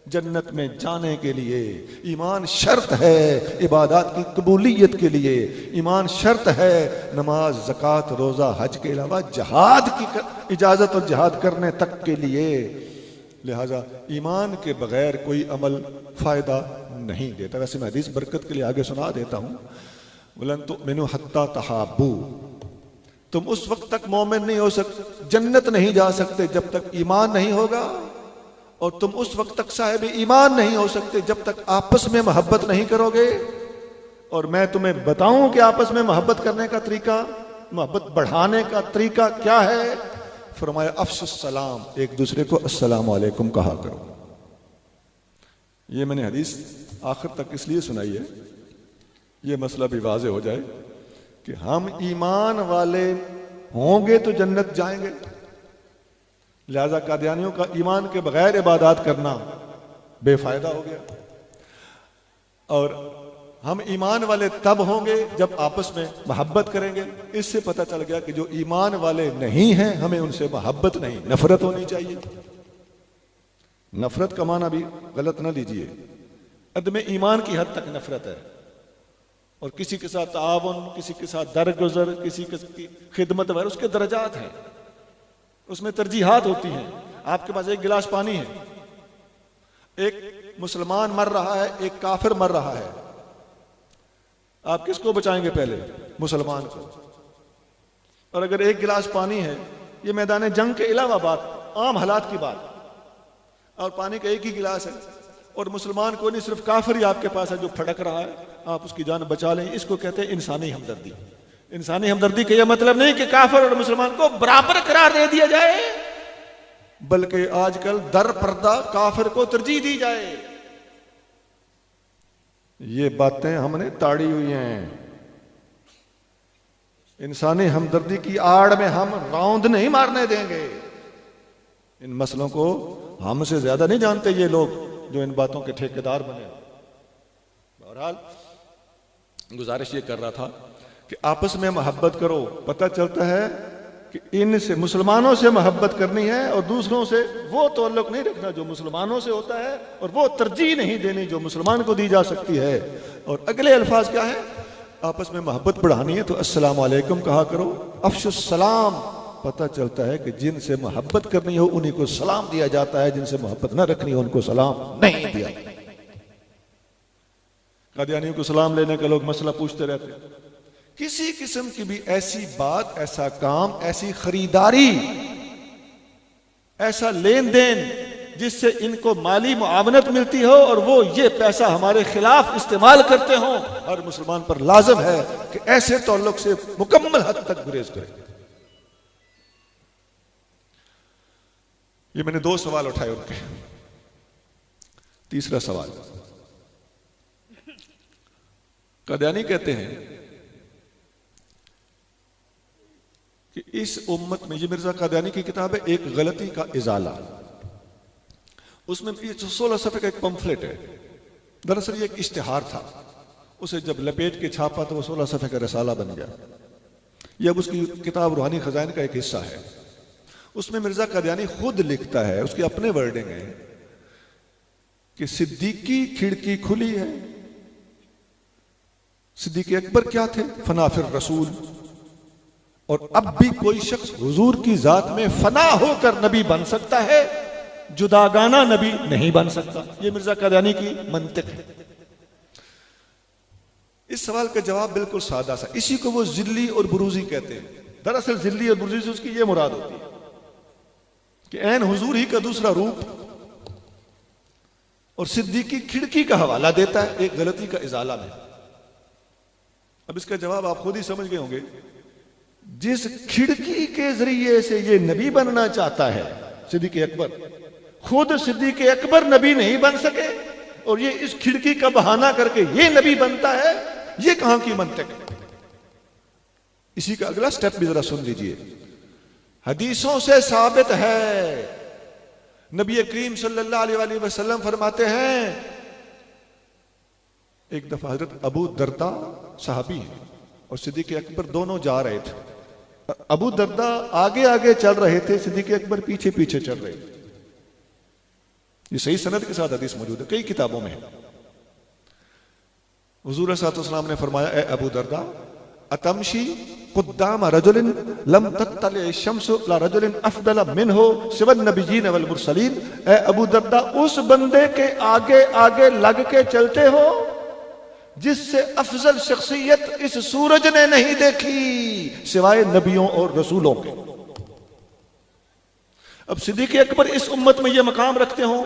A: जन्नत में जाने के लिए, ईमान शर्त है इबादत की कबूलियत के लिए, ईमान शर्त है नमाज ज़कात रोज़ा हज के अलावा जहाद की इजाज़त और जहाद करने तक के लिए। लिहाजा ईमान के बगैर कोई अमल फ़ायदा नहीं देता। वैसे मैं हदीस बरकत के लिए आगे सुना देता हूँ, वलन तुमिनू हत्ता तहाब्बू, तुम उस वक्त तक मोमिन नहीं हो सकते, जन्नत नहीं जा सकते जब तक ईमान नहीं होगा और तुम उस वक्त तक साहिब ईमान नहीं हो सकते जब तक आपस में मोहब्बत नहीं करोगे। और मैं तुम्हें बताऊं कि आपस में मोहब्बत करने का तरीका, मोहब्बत बढ़ाने का तरीका क्या है। फरमाया अफ़शुस सलाम, एक दूसरे को अस्सलाम वालेकुम कहा करो। ये मैंने हदीस आखिर तक इसलिए सुनाई है, ये मसला भी वाज़े हो जाए कि हम ईमान वाले होंगे तो जन्नत जाएंगे। लिहाजा कादियानियों का ईमान के बगैर इबादत करना बेफायदा हो गया। और हम ईमान वाले तब होंगे जब आपस में मोहब्बत करेंगे। इससे पता चल गया कि जो ईमान वाले नहीं हैं हमें उनसे मोहब्बत नहीं, नफरत होनी चाहिए। नफरत का माना भी गलत ना लीजिए, अदम ईमान की हद तक नफरत है। और किसी के साथ ताआवुन, किसी के साथ दरगुजर, किसी की खिदमत वगैरह, उसके दर्जात हैं, उसमें तरजीहात होती हैं। आपके पास एक गिलास पानी है, एक मुसलमान मर रहा है, एक काफिर मर रहा है, आप किसको बचाएंगे? पहले मुसलमान को। और अगर एक गिलास पानी है, ये मैदान जंग के अलावा बात, आम हालात की बात, और पानी का एक ही गिलास है और मुसलमान को नहीं, सिर्फ काफिर ही आपके पास है जो फटक रहा है, आप उसकी जान बचा लें, इसको कहते हैं इंसानी हमदर्दी। इंसानी हमदर्दी का यह मतलब नहीं कि काफिर और मुसलमान को बराबर करार दे दिया जाए, बल्कि आजकल दर पर्दा काफिर को तरजीह दी जाए। ये बातें हमने ताड़ी हुई हैं। इंसानी हमदर्दी की आड़ में हम राउंड नहीं मारने देंगे। इन मसलों को हमसे ज्यादा नहीं जानते ये लोग जो इन बातों के ठेकेदार बने। बहरहाल गुजारिश ये कर रहा था कि आपस में मोहब्बत करो। पता चलता है कि इनसे, मुसलमानों से मोहब्बत करनी है और दूसरों से वो ताल्लुक नहीं रखना जो मुसलमानों से होता है, और वो तरजीह नहीं देनी जो मुसलमान को दी जा सकती है। और अगले अल्फाज क्या है? आपस में मोहब्बत बढ़ानी है तो अस्सलाम वालेकुम कहा करो, अफ़शुस सलाम। पता चलता है कि जिनसे मोहब्बत करनी हो उन्हीं को सलाम दिया जाता है, जिनसे मोहब्बत न रखनी हो उनको सलाम नहीं दिया। कादियानियों को सलाम लेने का लोग मसला पूछते रहते हैं। किसी किस्म की भी ऐसी बात, ऐसा काम, ऐसी खरीदारी, ऐसा लेन देन जिससे इनको माली मुआवनत मिलती हो और वो ये पैसा हमारे खिलाफ इस्तेमाल करते हो, हर मुसलमान पर लाजिम है कि ऐसे ताल्लुक से मुकम्मल हद तक गुरेज करे। ये मैंने दो सवाल उठाए उनके। तीसरा सवाल, कादियानी कहते हैं कि इस उम्मत में, ये मिर्जा कादियानी की किताब है एक गलती का इजाला, उसमें 16 सफ़े का एक पंफलेट है। दरअसल ये एक इश्तिहार था, उसे जब लपेट के छापा तो वो 16 सफ़े का रसाला बन गया। ये अब उसकी किताब रूहानी खजाइन का एक हिस्सा है। उसमें मिर्जा कादियानी खुद लिखता है, उसके अपने वर्डिंग है कि सिद्दीकी खिड़की खुली है। सिद्दीक अकबर क्या थे? फना फिर रसूल। और अब भी कोई शख्स हुजूर की जात में फना होकर नबी बन सकता है, जुदागाना नबी नहीं बन सकता। ये मिर्जा कादियानी की मंतिक है। इस सवाल का जवाब बिल्कुल सादा सा, इसी को वो जिल्ली और बुरूजी कहते हैं। दरअसल जिल्ली और बुरूजी से उसकी ये मुराद होती है कि ऐन हुजूर ही का दूसरा रूप। और सिद्दीकी खिड़की का हवाला देता है एक गलती का इजाला में। अब इसका जवाब आप खुद ही समझ गए होंगे। जिस खिड़की के जरिए से ये नबी बनना चाहता है, सिद्दीक अकबर, खुद सिद्दीक अकबर नबी नहीं बन सके और ये इस खिड़की का बहाना करके ये नबी बनता है, ये कहां की मंतिक है? इसी का अगला स्टेप भी जरा सुन लीजिए। हदीसों से साबित है, नबी करीम सल्लल्लाहु अलैहि वसल्लम फरमाते हैं, एक दफा हजरत अबू दर्दा साहबी और सिद्दीक अकबर दोनों जा रहे थे। अबू दर्दा आगे आगे चल रहे थे, सिद्दीक अकबर पीछे पीछे चल रहे थे। ये सही सनद के साथ हदीस मौजूद है, कई किताबों में है। हुजूर सल्लल्लाहु अलैहि वसल्लम ने फरमाया, ए अबू दर्दा, अतमशी कुद्दाम रजुलिन लम तत्तले शम्सु ला रजुलिन अफदल मिनहु सिवन नबिय्यीन वल मुरसलीन। ए अबू दर्दा, उस बंदे के आगे आगे लग के चलते हो जिससे अफजल शख्सियत इस सूरज ने नहीं देखी सिवाय नबियों और रसूलों के। अब सिद्दीक़ अकबर इस उम्मत में यह मकाम रखते हो,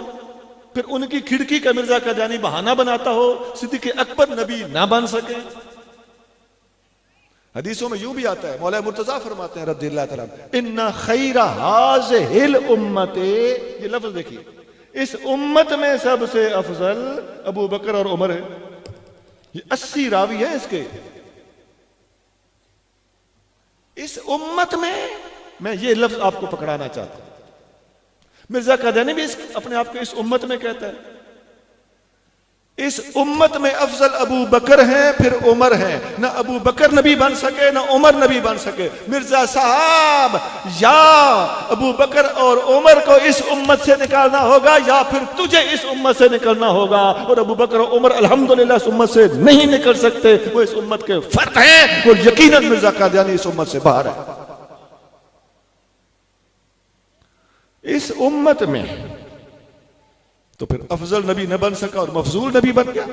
A: फिर उनकी खिड़की का मिर्जा कादियानी बहाना बनाता हो सिद्दीक़ अकबर नबी ना बन सके। हदीसों में यूं भी आता है, मौला मुर्तजा फरमाते हैं रज़ियल्लाहु तआला, इन्ना खैरा हाज़िहिल उम्मते, ये लफ्ज देखिए, इस उम्मत में सबसे अफजल अबू बकर और उमर है। ये 80 रावी है इसके। इस उम्मत में मैं ये लफ्ज आपको पकड़ाना चाहता हूं। मिर्जा कादियानी भी अपने आप को इस उम्मत में कहता है। इस उम्मत में अफजल अबू बकर हैं, फिर उमर हैं। ना अबू बकर नबी बन सके, ना उमर नबी बन सके। मिर्जा साहब, या अबू बकर और उमर को इस उम्मत से निकालना होगा, या फिर तुझे इस उम्मत से निकलना होगा। और अबू बकर और उमर अल्हम्दुलिल्लाह इस उम्मत से नहीं निकल सकते, वो इस उम्मत के फर्द हैं। और यकीनन मिर्जा कादियानी इस उम्मत से बाहर है। इस उम्मत में तो फिर अफजल नबी न बन सका और मफजूल नबी बन गया।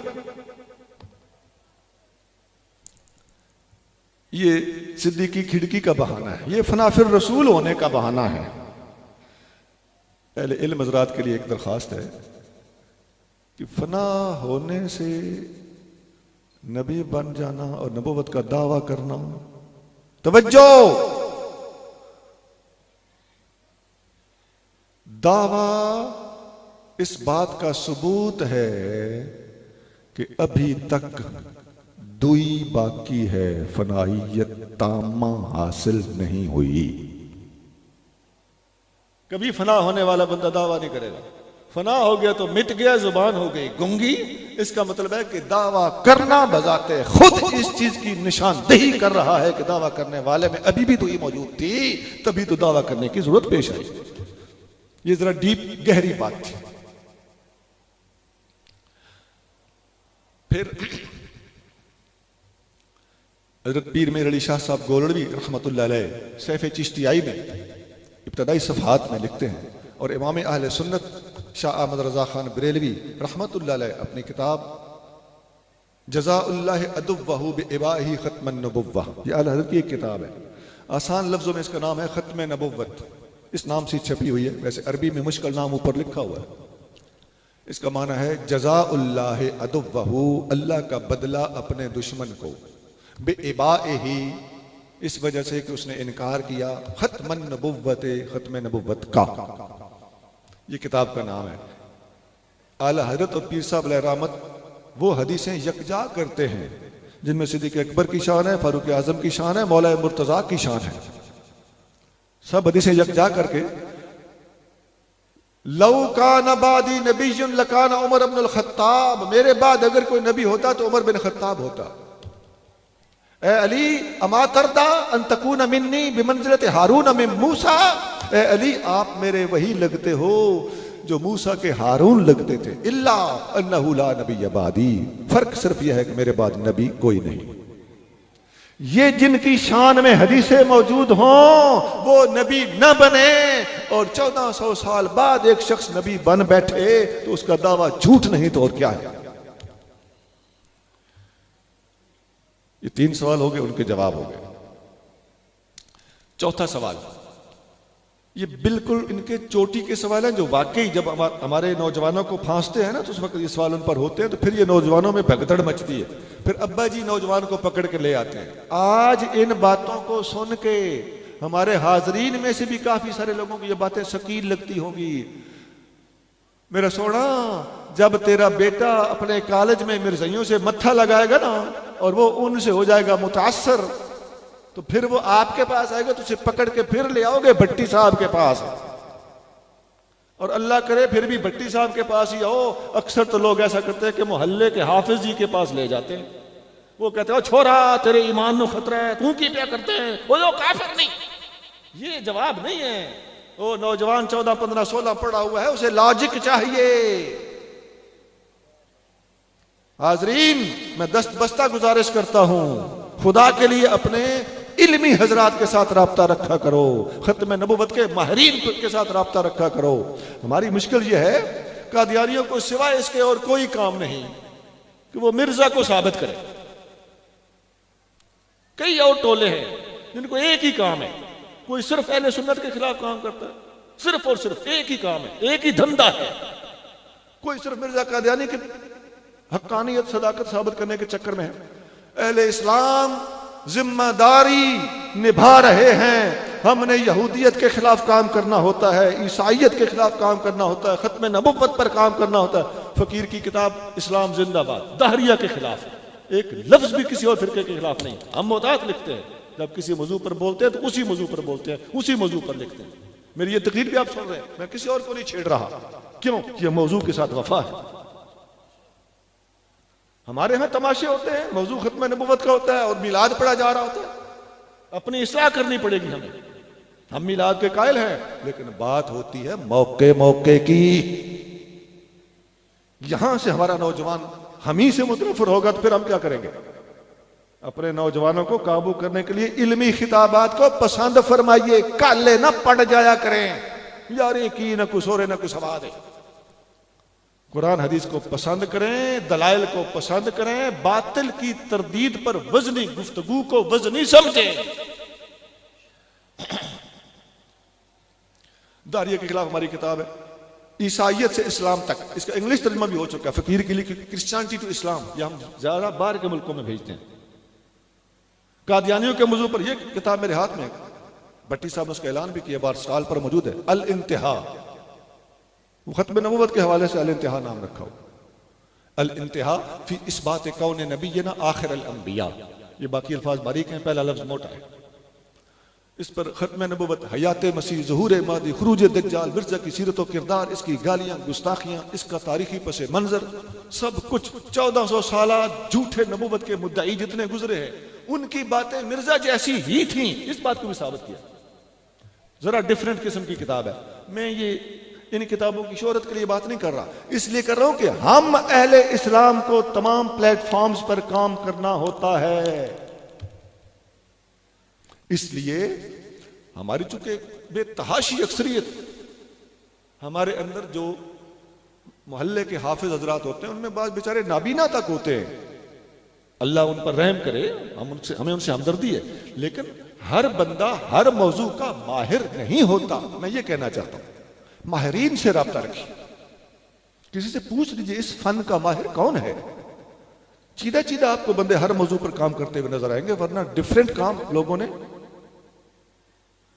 A: ये सिद्दीकी खिड़की का बहाना है, ये फना फिर रसूल होने का बहाना है। अहले इल्म हज़रात के लिए एक दरखास्त है कि फना होने से नबी बन जाना और नबूवत का दावा करना, तवज्जो, दावा इस बात का सबूत है कि अभी तक दुई बाकी है, फनाइयत तामा हासिल नहीं हुई। कभी फना होने वाला बंदा दावा नहीं करेगा। फना हो गया तो मिट गया, जुबान हो गई गूंगी। इसका मतलब है कि दावा करना बजाते खुद इस चीज की निशानदेही कर रहा है कि दावा करने वाले में अभी भी दुई मौजूद थी, तभी तो दावा करने की जरूरत पेश आई। ये जरा डीप गहरी बात थी। फिर हजरत पीर मीर अली शाह साहब गोलड़वी रहमतुल्लाह अलैह सैफ चिश्तियाई में इब्तदाई सफ़हात में लिखते हैं, और इमाम अहले सुन्नत शाह अहमद रज़ा खान बरेलवी रहमतुल्लाह अलैह अपनी किताब जज़ाउल्लाह अदुव्वहु बिइबाही ख़त्मन नबुव्वह, ये आला हज़रत की एक किताब है। आसान लफ्ज़ों में इसका नाम है ख़त्म नबुव्वत, इस नाम से छपी हुई है। वैसे अरबी में मुश्किल नाम ऊपर लिखा हुआ है। इसका माना है जज़ाउल्लाह अदुव्वहु, अल्लाह का बदला अपने दुश्मन को, बिइबाही, इस वजह से कि उसने इनकार किया, ख़त्मन नबुव्वत, ख़त्म नबुव्वत का। ये किताब का नाम है। आला हज़रत और पीर साहब अलैहि रहमत वो हदीसें यकजा करते हैं जिनमें सिद्दीक़ अकबर की शान है, फारूक आज़म की शान है, मौला मुर्तज़ा की शान है। सब हदीसें यकजा करके लौ कान बादी नबीयुन लकान उमर इब्नुल खत्ताब, मेरे बाद अगर कोई नबी होता तो उमर बिन खत्ताब होता। ए अली अमा तरदा अन तकून मिन्नी बिमंज़िलत हारून मिन मूसा, ए अली आप मेरे वही लगते हो जो मूसा के हारून लगते थे। इल्ला अन्नहु ला नबी बादी, फर्क सिर्फ यह है कि मेरे बाद नबी कोई नहीं। ये जिनकी शान में हदीसें मौजूद हों वो नबी न बने, और 1400 साल बाद एक शख्स नबी बन बैठे तो उसका दावा झूठ नहीं तो और क्या है। ये 3 सवाल हो गए, उनके जवाब हो गए। चौथा सवाल, ये बिल्कुल इनके चोटी के सवाल हैं जो वाकई जब हमारे नौजवानों को फांसते हैं ना तो उस वक्त ये सवाल उन पर होते हैं, तो फिर ये नौजवानों में भगदड़ मचती है। फिर अब्बा जी नौजवान को पकड़ के ले आते हैं। आज इन बातों को सुन के हमारे हाजरीन में से भी काफी सारे लोगों को ये बातें शकील लगती होंगी। मेरा सोना, जब तेरा बेटा अपने कॉलेज में मिर्ज़ाइयों से मत्था लगाएगा ना और वो उनसे हो जाएगा मुतासर, तो फिर वो आपके पास आएगा, तो उसे पकड़ के फिर ले आओगे भट्टी साहब के पास, और अल्लाह करे फिर भी भट्टी साहब के पास ही आओ। अक्सर तो लोग ऐसा करते हैं कि मोहल्ले के हाफिज जी के पास ले जाते हैं। वो कहते हैं छोरा तेरे ईमान को खतरा है, तू की क्या करते हैं, वो काफिर नहीं। ये जवाब नहीं है। वो नौजवान 14, 15, 16 पढ़ा हुआ है, उसे लॉजिक चाहिए। हाजरीन, मैं दस्त बस्ता गुजारिश करता हूं, खुदा के लिए अपने इल्मी हजरात के साथ राब्ता रखा करो, खत्म नबूवत के माहिरीन के साथ राब्ता रखा करो। हमारी मुश्किल यह है, कादियानियों को सिवाय इसके और कोई काम नहीं कि वो मिर्जा को साबित करे। कई और टोले हैं जिनको एक ही काम है, कोई सिर्फ अहले सुन्नत के खिलाफ काम करता है, सिर्फ और सिर्फ एक ही काम है, एक ही धंधा है। कोई सिर्फ मिर्जा कादियानी की हक्कानियत सदाकत साबित करने के चक्कर में है। अहले इस्लाम जिम्मेदारी निभा रहे हैं। हमने यहूदियत के खिलाफ काम करना होता है, ईसाइयत के खिलाफ काम करना होता है, खत्म नबुव्वत पर काम करना होता है। फकीर की किताब इस्लाम जिंदाबाद दहरिया के खिलाफ एक लफ्ज भी किसी और फिरके के खिलाफ नहीं। हम मुतात लिखते हैं, जब किसी मौजू पर बोलते हैं तो उसी मौजू पर बोलते हैं, उसी मौजू पर लिखते हैं। मेरी ये तकरीर भी आप सुन रहे हैं, मैं किसी और को नहीं छेड़ रहा। क्यों? ये मौजू के साथ वफा है। हमारे यहां तमाशे होते हैं, मौजू खत्म नबुव्वत का होता है और मिलाद पढ़ा जा रहा होता है। अपनी इस्लाह करनी पड़ेगी हमें। हम मिलाद के कायल हैं, लेकिन बात होती है मौके मौके की। यहां से हमारा नौजवान हम ही से मुतनफर होगा तो फिर हम क्या करेंगे? अपने नौजवानों को काबू करने के लिए इल्मी खिताबात को पसंद फरमाइए। काले ना पड़ जाया करें यार, की न कुछ और न कुछ सवाद है। कुरान हदीस को पसंद करें, दलाइल को पसंद करें, बातिल की तरदीद पर वजनी गुफ्तगू को वजनी समझें। दारिया के खिलाफ हमारी किताब है, ईसाइयत से इस्लाम तक। इसका इंग्लिश तर्जुमा भी हो चुका है फकीर के लिए, क्रिश्चियनिटी टू इस्लाम। यह हम ज्यादा बाहर के मुल्कों में भेजते हैं। कादियानियों के मौजू पर यह किताब मेरे हाथ में, भट्टी साहब ने उसका ऐलान भी किया, बार स्टॉल पर मौजूद है, अल इंतहा। वो खत्म नबुव्वत के हवाले से अल इंतहा नाम रखा हो। अल इंतहा फी इस्बात कौन नबीना आखिर अल अंबिया। ये बाकी अल्फाज बारीक हैं, पहला लफ्ज मोटा है। इस पर खत्म नबुव्वत, हयात मसीह, ज़ुहूर मादी, खुरूज दज्जाल, मिर्जा की सीरत व किरदार, इसकी गालियां गुस्ताखियां, इसका तारीखी पसे मंजर, सब कुछ 1400 साल झूठे नबुव्वत के मुद्दाई जितने गुजरे हैं, उनकी बातें मिर्जा जैसी ही थी। इस बात को भी साबित किया। जरा डिफरेंट किस्म की किताब है। मैं ये इन किताबों की शोहरत के लिए बात नहीं कर रहा, इसलिए कर रहा हूं कि हम अहले इस्लाम को तमाम प्लेटफॉर्म्स पर काम करना होता है। इसलिए हमारी चूंकि बेतहाशी अक्सरियत, हमारे अंदर जो मोहल्ले के हाफिज हजरात होते हैं उनमें बात बेचारे नाबीना तक होते हैं, अल्लाह उन पर रहम करे, हमें उनसे हमदर्दी है। लेकिन हर बंदा हर मौजू का माहिर नहीं होता। मैं ये कहना चाहता हूं, माहिरीन से राब्ता रखिए, किसी से पूछ लीजिए इस फन का माहिर कौन है। सीधा सीधा आपको बंदे हर मौजू पर काम करते हुए नजर आएंगे, वरना डिफरेंट काम लोगों ने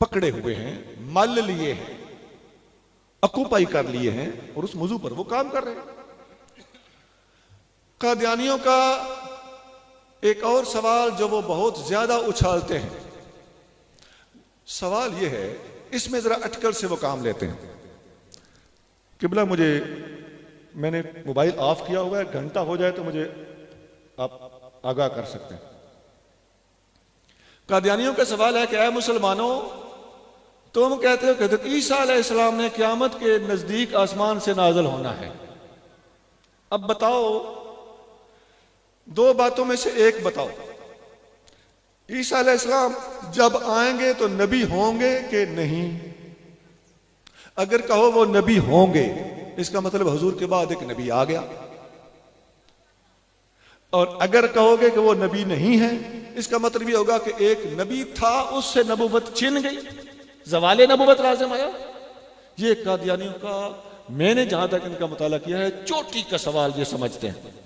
A: पकड़े हुए हैं, मल लिए हैं, अकुपाई कर लिए हैं और उस मौजू पर वो काम कर रहे हैं। कादियानियों का एक और सवाल जो वो बहुत ज्यादा उछालते हैं, सवाल ये है, इसमें जरा अटकल से वो काम लेते हैं। किबला मैंने मोबाइल ऑफ किया हुआ है, घंटा हो जाए तो मुझे आप आगाह कर सकते हैं। कादियानियों का सवाल है कि ऐ मुसलमानों, तुम कहते हो कि ईसा अलैहिस्सलाम ने क़यामत के नजदीक आसमान से नाज़िल होना है। अब बताओ, दो बातों में से एक बताओ, ईसा अलैहिस्सलाम जब आएंगे तो नबी होंगे कि नहीं? अगर कहो वो नबी होंगे, इसका मतलब हुजूर के बाद एक नबी आ गया। और अगर कहोगे कि वो नबी नहीं है, इसका मतलब ये होगा कि एक नबी था, उससे नबुव्वत छिन गई, ज़वाले नबुव्वत लाज़िम आया। ये कादियानियों का, मैंने जहां तक इनका मुताला किया है, चोटी का सवाल ये समझते हैं।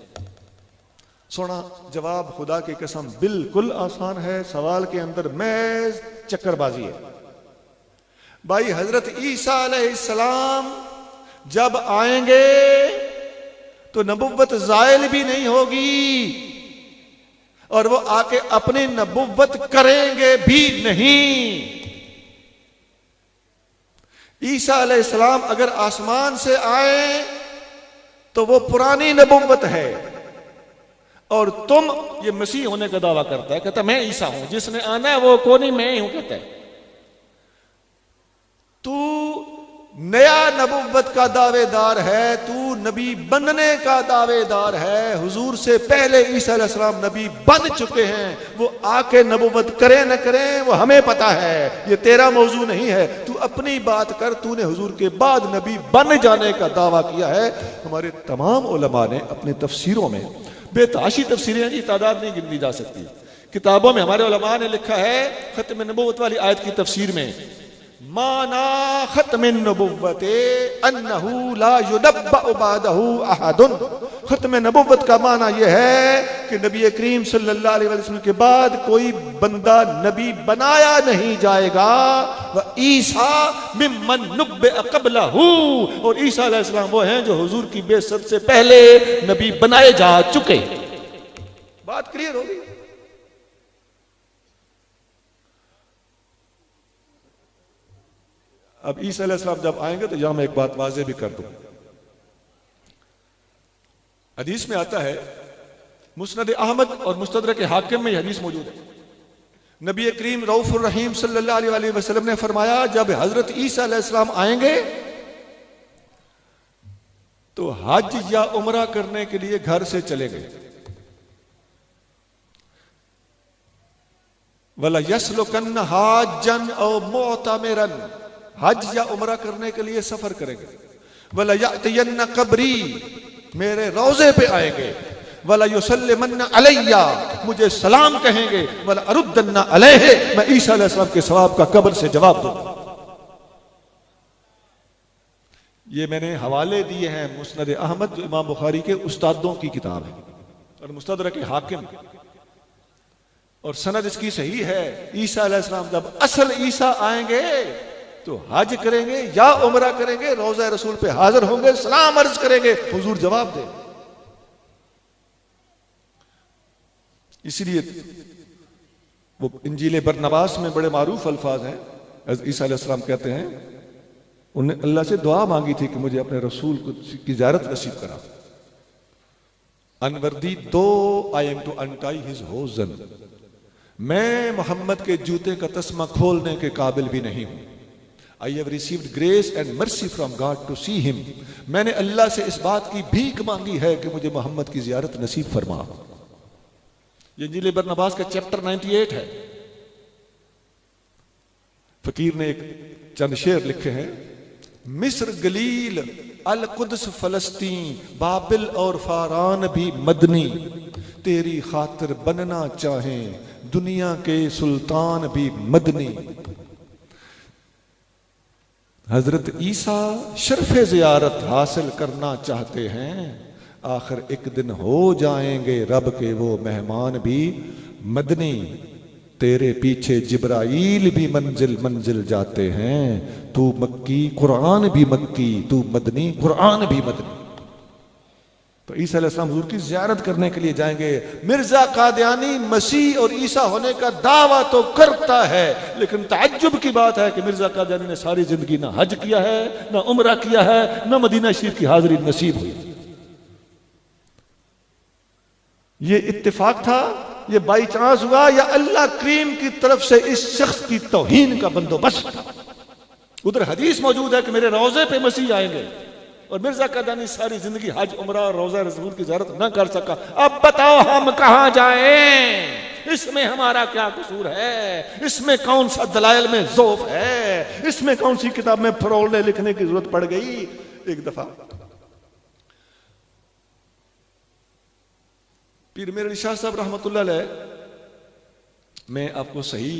A: सुना जवाब, खुदा की कसम बिल्कुल आसान है। सवाल के अंदर महज चक्करबाजी है। भाई हजरत ईसा अलैहिस्सलाम जब आएंगे तो नबुव्वत ज़ायल भी नहीं होगी और वो आके अपनी नबुव्वत करेंगे भी नहीं। ईसा अलैहिस्सलाम अगर आसमान से आए तो वो पुरानी नबुव्वत है, और तुम, ये मसीह होने का दावा करता है, कहता मैं ईसा हूं, जिसने आना है वो कौन ही मैं ही हूं, कहता है। तू नया नबुव्वत का दावेदार है, तू नबी बनने का दावेदार है। हुजूर से पहले ईसा अलैहिस्सलाम नबी बन चुके हैं, वो आके नबुव्वत करें न करें वो हमें पता है, ये तेरा मौजू नहीं है। तू अपनी बात कर, तूने हुजूर के बाद नबी बन जाने का दावा किया है। हमारे तमाम उलमा ने अपने तफसीरों में, बेताशी तफसीरें जी, तादाद नहीं गिनी जा सकती, किताबों में हमारे उलमा ने लिखा है, खत्म नबुव्वत वाली आयत की तफसीर में, माना खत्मिन नबुव्वते अन्नहु ला युनब्बअ बादहु अहदुन। खत्म नबुव्वत का माना यह है कि नबी करीम सल्लल्लाहु अलैहि वसल्लम के बाद कोई बंदा नबी बनाया नहीं जाएगा। व ईसा मिम्मन नुब्बिअ क़ब्लहु, और ईसा अलैहिस्सलाम वो हैं जो हुजूर की बेइज्जत से पहले नबी बनाए जा चुके। बात क्लियर होगी। अब ईसा अलैहिस्सलाम जब आएंगे तो यहां मैं एक बात वाज़ेह भी कर दूं। हदीस में आता है, मुस्नद अहमद और मुस्तदरक हाकिम में यह हदीस मौजूद है। नबी करीम रऊफुर रहीम सल्लल्लाहु अलैहि वसल्लम ने फरमाया, जब हजरत ईसा अलैहिस्सलाम आएंगे तो हज या उमरा करने के लिए घर से चले गए। वला यसलुकन हाजन और मुअतमिरन, हज या उमरा करने के लिए सफर करेंगे। वला यअतियन्न कब्री, मेरे रोजे पे आएंगे। वला युसल्लिमन्न अलैया, मुझे सलाम कहेंगे। वला अरुद्दन्न अलैहि, मैं ईसा अलैहिस्सलाम के सवाब का कब्र से जवाब दूंगा। ये मैंने हवाले दिए हैं मुस्नद अहमद जो इमाम बुखारी के उस्तादों की किताब है, और मुस्तदरक हाकिम, और सनद इसकी सही है। ईसा अलैहिस्सलाम जब असल ईसा आएंगे तो हज करेंगे या उमरा करेंगे, रोज़ा रसूल पे हाजिर होंगे, सलाम अर्ज करेंगे, हुजूर जवाब दे। इसलिए वो इंजील बरनबास में बड़े मारूफ अल्फाज हैं। ईसा अलैहिस्सलाम कहते हैं, उन्हें अल्लाह से दुआ मांगी थी कि मुझे अपने रसूल की ज़ियारत नसीब करा। Unworthy though I am to untie his hosen, मैं मोहम्मद के जूते का तस्मा खोलने के काबिल भी नहीं हूं। I have received grace and mercy from God to see him, मैंने अल्लाह से इस बात की भीख मांगी है कि मुझे मोहम्मद की ज़ियारत नसीब फरमा। ये इंजील बरनबास का चैप्टर 98 है। फकीर ने एक चंद शेर लिखे हैं, मिस्र गलील अल कुद्स फलस्तीन बाबिल और फारान भी मदनी, तेरी खातिर बनना चाहें दुनिया के सुल्तान भी मदनी। हजरत ईसा शर्फ़े ज़ियारत हासिल करना चाहते हैं, आखिर एक दिन हो जाएंगे रब के वो मेहमान भी मदनी। तेरे पीछे जिब्राइल भी मंजिल मंजिल जाते हैं, तू मक्की कुरान भी मक्की, तू मदनी कुरान भी मदनी। तो ईसा अलैहिस्सलाम हुजूर की ज़ियारत करने के लिए जाएंगे। मिर्जा कादियानी मसीह और ईसा होने का दावा तो करता है, लेकिन ताज्जुब की बात है कि मिर्जा कादियानी ने सारी जिंदगी ना हज किया है, ना उमरा किया है, ना मदीना शरीफ की हाजिरी नसीब हुई। ये इत्तेफाक था, ये बाई चांस हुआ, या अल्लाह करीम की तरफ से इस शख्स की तौहीन का बंदोबस्त था। उधर हदीस मौजूद है कि मेरे रोजे पे मसीह आएंगे, और मिर्जा कादियानी सारी जिंदगी हज उमरा और रोजा रसूल की ज़ियारत न कर सका। अब बताओ हम कहां जाएं? इसमें हमारा क्या कसूर है? इसमें कौन सा दलाइल में ज़ौफ़ है? इसमें कौन सी किताब में फरोलने लिखने की जरूरत पड़ गई? एक दफा पीर मेरे अली शाह साहब रहमतुल्लाह अलैह, मैं आपको सही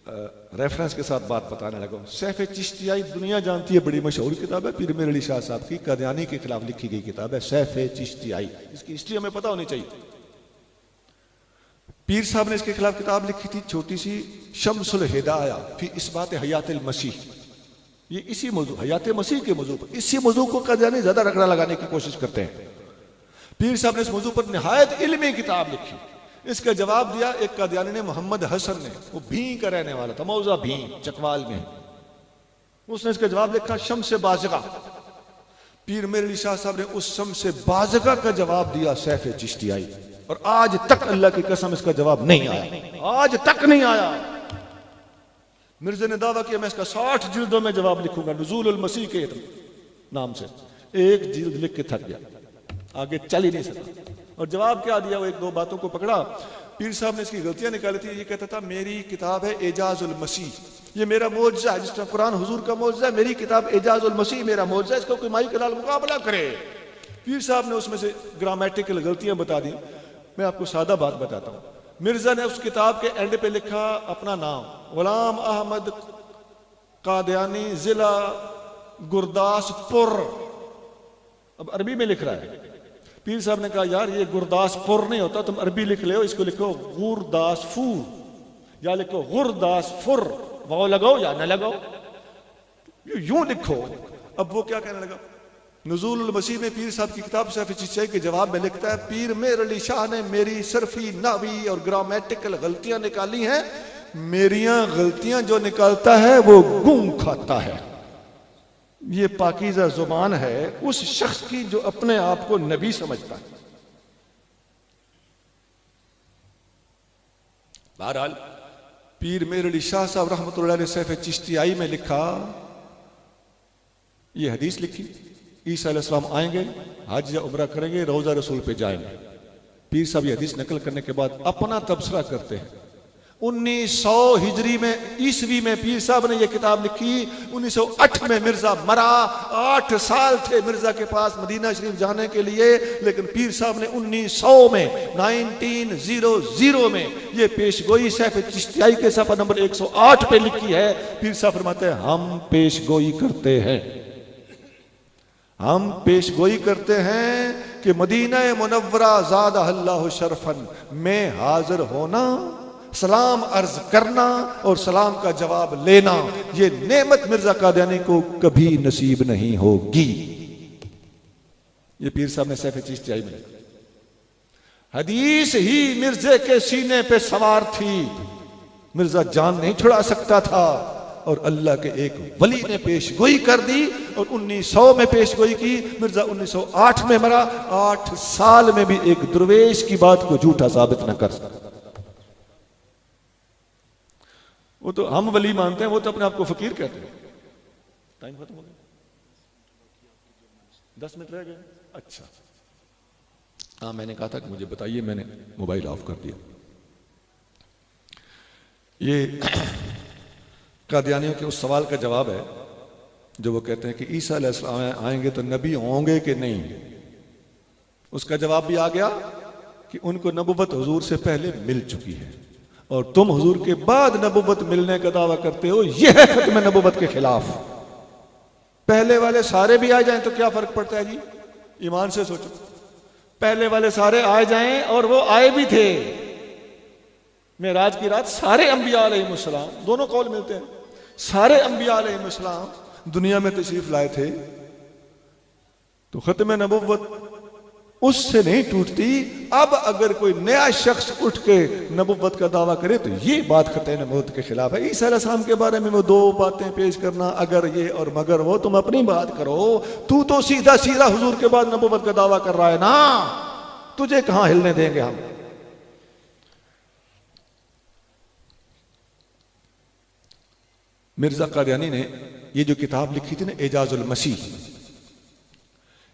A: रेफरेंस के साथ बात बताने लगा। सैफ चिश्तियाई दुनिया जानती है, बड़ी मशहूर किताब है, पीर मेरे अली शाह साहब की कादियानी के खिलाफ लिखी गई किताब है सैफ चिश्तियाई। इसकी हिस्ट्री हमें पता होनी चाहिए। पीर साहब ने इसके खिलाफ किताब लिखी थी छोटी सी, शम्सुल हिदाया फी इस्बात हयातिल मसीह। ये इसी मौजू हयात मसीह के मौजू पर, इसी मौजू को कादियानी ज्यादा रगड़ा लगाने की कोशिश करते हैं। पीर साहब ने इस मौजू पर निहायत इल्मी किताब लिखी। इसका जवाब दिया एक कादियानी ने, मोहम्मद हसन ने, वो भी का रहने वाला था, मौजा भी चकवाल में। उसने इसका जवाब लिखा शम्स बाज़िगा। पीर मेरे अली शाह साहब ने उस शम्स बाज़िगा का जवाब दिया सैफ चिश्तियाई, और आज तक अल्लाह की कसम इसका जवाब नहीं आया, आज तक नहीं आया। मिर्जा ने दावा किया मैं इसका 60 जिल्दों में जवाब लिखूंगा, नुज़ूलुल मसीह के नाम से। एक जिल्द लिख के थक गया, आगे चल ही नहीं सका। और जवाब क्या दिया? वो एक दो बातों को पकड़ा। पीर साहब ने इसकी गलतियां निकाली थी। ये कहता था मेरी किताब है एजाजुल मसीह, ये मेरा मौजज़ा है, जिस तरह कुरान हुजूर का मौजज़ा है, मेरी किताब एजाजुल मसीह मेरा मौजज़ा है, इसको कोई माई कलाल मुकाबला करे। पीर साहब ने उसमें से ग्रामेटिकल गलतियां बता दी। मैं आपको सादा बात बताता हूँ। मिर्जा ने उस किताब के एंड पे लिखा अपना नाम, गुलाम अहमद कादियानी, जिला गुरदासपुर। अब अरबी में लिख रहा है। पीर साहब ने कहा यार ये गुरदासपुर नहीं होता, तुम अरबी लिख ले हो, इसको लिखो गुरदासफूर या लिखो गुरदासफुर, वाव लगाओ या न लगाओ, यूं लिखो। अब वो क्या कहने लगा, नुज़ूलुल मसीह में पीर साहब की किताब सैफ चिश्ती के जवाब में लिखता है, पीर मेर अली शाह ने मेरी सरफी, नावी और ग्रामेटिकल गलतियां निकाली हैं। मेरियां गलतियां जो निकालता है वो गूं खाता है। ये पाकीज़ा जुबान है उस शख्स की जो अपने आप को नबी समझता है। बहरहाल पीर मेर अली शाह साहब रहमतुल्लाह अलैह सैफ चिश्तियाई में लिखा, ये हदीस लिखी, ईसा अलैहिस्सलाम आएंगे, हज या उम्रा करेंगे, रोजा रसूल पे जाएंगे। पीर साहब ये हदीस नकल करने के बाद अपना तबसरा करते हैं। 1900 हिजरी में, ईसवी में पीर साहब ने यह किताब लिखी। 1908 में मिर्जा मरा। 8 साल थे मिर्जा के पास मदीना शरीफ जाने के लिए, लेकिन पीर साहब ने 1900 में ये पेशगोई सैफ चिश्तियाई के सफ़ा नंबर 108 पे लिखी है। पीर साहब फरमाते हैं हम पेशगोई करते हैं, हम पेशगोई करते हैं कि मदीना मुनव्वरा ज़ादा अल्लाहु शरफन में हाजिर होना, सलाम अर्ज करना और सलाम का जवाब लेना, ये नेमत मिर्जा कादियानी को कभी नसीब नहीं होगी। ये पीर साहब ने सैफ चिश्तियाई में लिखा। हदीस ही मिर्जे के सीने पे सवार थी, मिर्जा जान नहीं छुड़ा सकता था और अल्लाह के एक वली ने पेशगोई कर दी और 1900 में पेशगोई की। मिर्जा 1908 में मरा। 8 साल में भी एक दुर्वेश की बात को झूठा साबित न कर सका। वो तो हम वली मानते हैं, वो तो अपने आप को फकीर कहते हैं। टाइम खत्म हो गया, 10 मिनट रह गए। अच्छा हाँ, मैंने कहा था कि मुझे बताइए, मैंने मोबाइल ऑफ कर दिया। ये कादियानियों के उस सवाल का जवाब है जो वो कहते हैं कि ईसा अलैहिस्सलाम आएंगे तो नबी होंगे कि नहीं। उसका जवाब भी आ गया कि उनको नबुव्वत हुजूर से पहले मिल चुकी है और तुम हुजूर के बाद नबुव्वत मिलने का दावा करते हो। यह है खत्म नबुव्वत के खिलाफ। पहले वाले सारे भी आ जाएं तो क्या फर्क पड़ता है जी, ईमान से सोचो। पहले वाले सारे आ जाएं और वो आए भी थे। मेराज की रात सारे अंबिया अलैहिमुस्सलाम, दोनों कौल मिलते हैं, सारे अंबिया अलैहिमुस्सलाम दुनिया में तशरीफ लाए थे। तो खत्म नबुव्वत उससे नहीं टूटती। अब अगर कोई नया शख्स उठ के नबुव्वत का दावा करे तो ये बात खत्म नबुव्वत के खिलाफ है। ईसा अलैहिस्सलाम के बारे में वो 2 बातें पेश करना, अगर ये और मगर वो, तुम अपनी बात करो। तू तो सीधा सीधा हुजूर के बाद नबुव्वत का दावा कर रहा है ना, तुझे कहां हिलने देंगे हम। मिर्जा कादियानी ने ये जो किताब लिखी थी ना, एजाजुल मसीह,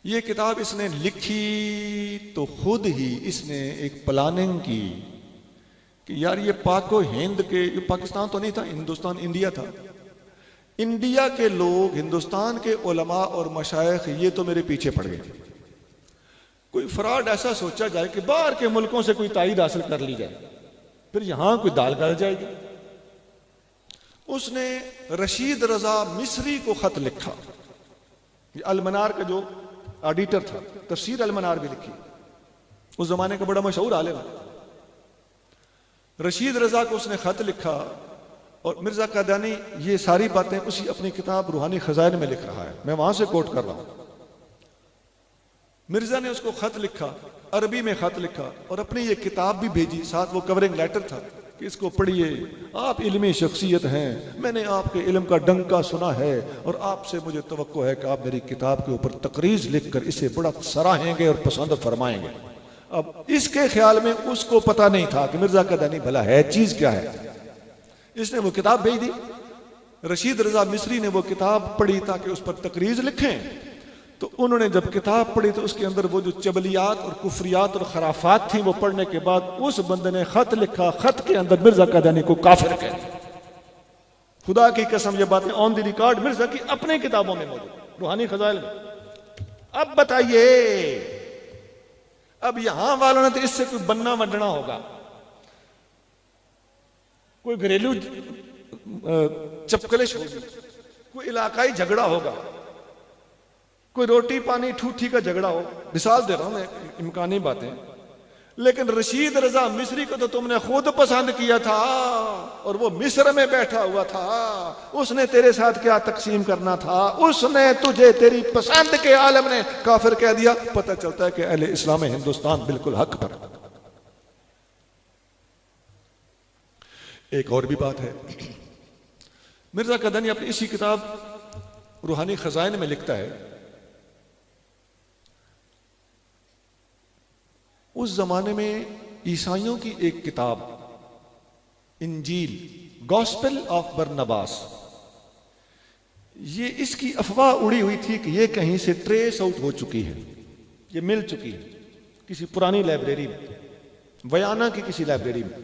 A: ये किताब इसने लिखी तो खुद ही इसने एक प्लानिंग की कि यार ये पाको हिंद के, ये पाकिस्तान तो नहीं था, हिंदुस्तान इंडिया था। इंडिया के लोग, हिंदुस्तान के उलमा और मशाइख ये तो मेरे पीछे पड़ गए। कोई फ्रॉड ऐसा सोचा जाए कि बाहर के मुल्कों से कोई ताईद हासिल कर ली जाए, फिर यहां कोई दाल गल जाएगी। उसने रशीद रजा मिस्री को खत लिखा। अलमनार का जो ऑडिटर था, तफसीर अलमनार भी लिखी, उस जमाने का बड़ा मशहूर आलिम। रशीद रजा को उसने खत लिखा और मिर्जा कादियानी ये सारी बातें उसी अपनी किताब रूहानी खजाइन में लिख रहा है। मैं वहां से कोट कर रहा हूं। मिर्जा ने उसको खत लिखा, अरबी में खत लिखा और अपनी ये किताब भी भेजी, साथ वो कवरिंग लेटर था कि इसको पढ़िए, आप इल्मी शख्सियत हैं, मैंने आपके इल्म का डंका सुना है और आपसे मुझे तवक्को है कि आप मेरी किताब के ऊपर तकरीज लिखकर इसे बड़ा सराहेंगे और पसंद फरमाएंगे। अब इसके ख्याल में उसको पता नहीं था कि मिर्जा कादियानी भला है चीज क्या है। इसने वो किताब भेज दी। रशीद रजा मिस्री ने वो किताब पढ़ी ताकि उस पर तकरीज लिखें। तो उन्होंने जब किताब पढ़ी तो उसके अंदर वो जो चबलियात और कुफरियात और खराफात थी वो पढ़ने के बाद उस बंदे ने खत लिखा। खत के अंदर मिर्जा कादियानी को काफिर कह दिया। खुदा की कसम ये बातें ऑन द रिकॉर्ड मिर्जा की अपने किताबों में मौजूद, रूहानी खजाइल में। अब बताइए, अब यहां वालों ने तो इससे कोई बनना बनना होगा, कोई घरेलू चपकलिश होगी, कोई इलाकाई झगड़ा होगा, कोई रोटी पानी ठूठी का झगड़ा हो, मिसाल दे रहा हूं मैं, इम्कानी बातें, लेकिन रशीद रजा मिस्री को तो तुमने खुद पसंद किया था और वो मिस्र में बैठा हुआ था, उसने तेरे साथ क्या तकसीम करना था, उसने तुझे तेरी पसंद के आलम ने काफिर कह दिया। पता चलता है कि अहले इस्लाम हिंदुस्तान बिल्कुल हक पर। एक और भी बात है, मिर्जा कदनी अपनी इसी किताब रूहानी खजाइन में लिखता है, उस जमाने में ईसाइयों की एक किताब इंजील, गॉस्पेल ऑफ बरनबास, ये इसकी अफवाह उड़ी हुई थी कि ये कहीं से ट्रेस आउट हो चुकी है, ये मिल चुकी है किसी पुरानी लाइब्रेरी में, वयाना की किसी लाइब्रेरी में,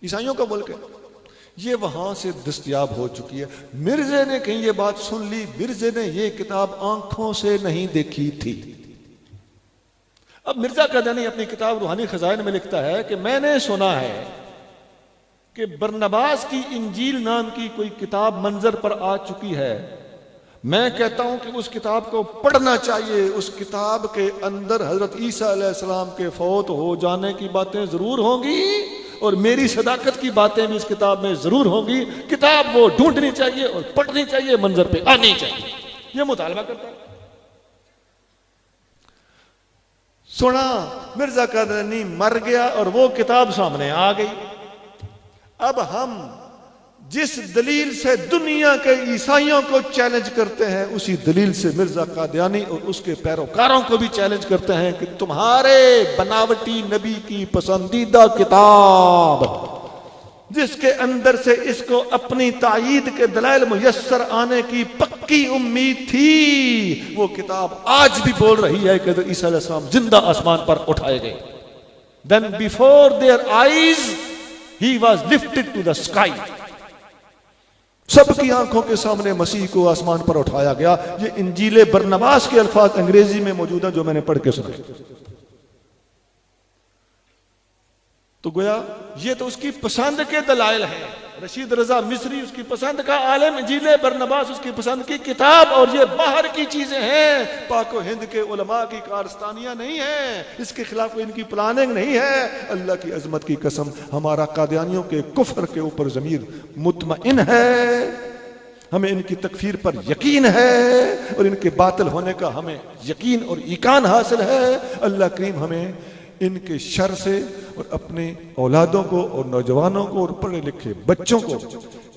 A: ईसाइयों का मुल्क है, ये वहां से दस्तयाब हो चुकी है। मिर्जे ने कहीं ये बात सुन ली, मिर्जे ने ये किताब आंखों से नहीं देखी थी। अब मिर्जा कदनी अपनी किताब रूहानी खजाइन में लिखता है कि मैंने सुना है कि बरनबास की इंजील नाम की कोई किताब मंजर पर आ चुकी है। मैं कहता हूं कि उस किताब को पढ़ना चाहिए। उस किताब के अंदर हजरत ईसा अलैहिस्सलाम के फौत हो जाने की बातें जरूर होंगी और मेरी सदाकत की बातें भी इस किताब में जरूर होंगी। किताब वो ढूंढनी चाहिए और पढ़नी चाहिए, मंजर पे आनी चाहिए। यह मुतालबा करता है। सुना, मिर्जा कदनी मर गया और वो किताब सामने आ गई। अब हम जिस दलील से दुनिया के ईसाइयों को चैलेंज करते हैं, उसी दलील से मिर्जा कादियानी और उसके पैरोकारों को भी चैलेंज करते हैं कि तुम्हारे बनावटी नबी की पसंदीदा किताब, जिसके अंदर से इसको अपनी तायीद के दलाइल मुयस्सर आने की पक्की उम्मीद थी, वो किताब आज भी बोल रही है कि ईसा अलैहिस्सलाम जिंदा आसमान पर उठाए गए। Then before their eyes he was lifted to the sky. सबकी आंखों के सामने मसीह को आसमान पर उठाया गया। ये इंजीले बरनबास के अल्फाज अंग्रेजी में मौजूद है जो मैंने पढ़ के सुनाए। तो गोया ये तो उसकी पसंद के दलाइल हैं। रशीद रजा मिस्री उसकी पसंद का आलम, इंजीले बरनबास उसकी पसंद की किताब, और ये बाहर की चीजें हैं, पाको हिंद के उलमा की कारस्तानियां नहीं है, इसके खिलाफ कोई इनकी प्लानिंग नहीं है। अल्लाह की अजमत की कसम, हमारा कादियानियों के कुफ्र के ऊपर ज़मीर मुतमइन है, हमें इनकी तकफीर पर यकीन है और इनके बातिल होने का हमें यकीन और ईकान हासिल है। अल्लाह करीम हमें इनके शर से और अपने औलादों को और नौजवानों को और पढ़े लिखे बच्चों को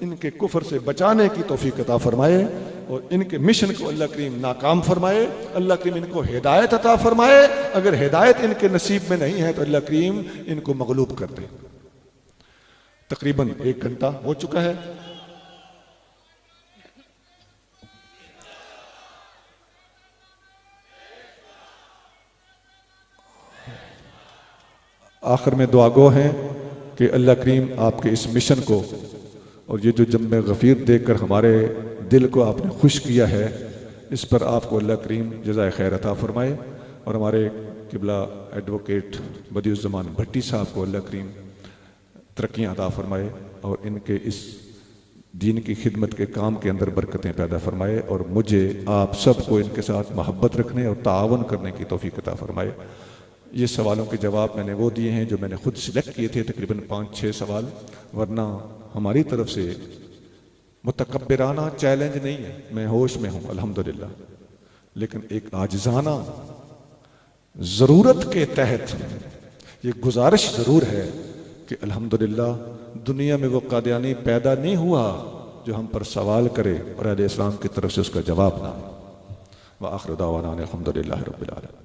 A: इनके कुफर से बचाने की तौफीक अता फरमाए और इनके मिशन को अल्लाह करीम नाकाम फरमाए। अल्लाह करीम इनको हिदायत अता फरमाए। अगर हिदायत इनके नसीब में नहीं है तो अल्लाह करीम इनको मगलूब कर दे। तकरीबन 1 घंटा हो चुका है। आखिर में दुआगो हैं कि अल्लाह करीम आपके इस मिशन को और ये जो जम्मे गफ़ीर देखकर हमारे दिल को आपने खुश किया है, इस पर आपको अल्लाह करीम जज़ाए खैर अता फरमाए और हमारे किबला एडवोकेट बदियुज़्ज़मान भट्टी साहब को अल्लाह करीम तरक्कियाँ अता फरमाए और इनके इस दीन की खिदमत के काम के अंदर बरकतें पैदा फरमाए और मुझे आप सबको इनके साथ मोहब्बत रखने और तावन करने की तौफीक अता फरमाए। ये सवालों के जवाब मैंने वो दिए हैं जो मैंने खुद सिलेक्ट किए थे, तकरीबन 5-6 सवाल, वरना हमारी तरफ से मुतकब्बिराना चैलेंज नहीं है। मैं होश में हूँ अल्हम्दुलिल्लाह, लेकिन एक आजिज़ाना ज़रूरत के तहत ये गुजारिश ज़रूर है कि अल्हम्दुलिल्लाह दुनिया में वो कादियानी पैदा नहीं हुआ जो हम पर सवाल करे और अहले इस्लाम की तरफ से उसका जवाब ना। व आखिर दावाना अल्हम्दुलिल्लाह रब्बिल आलमीन।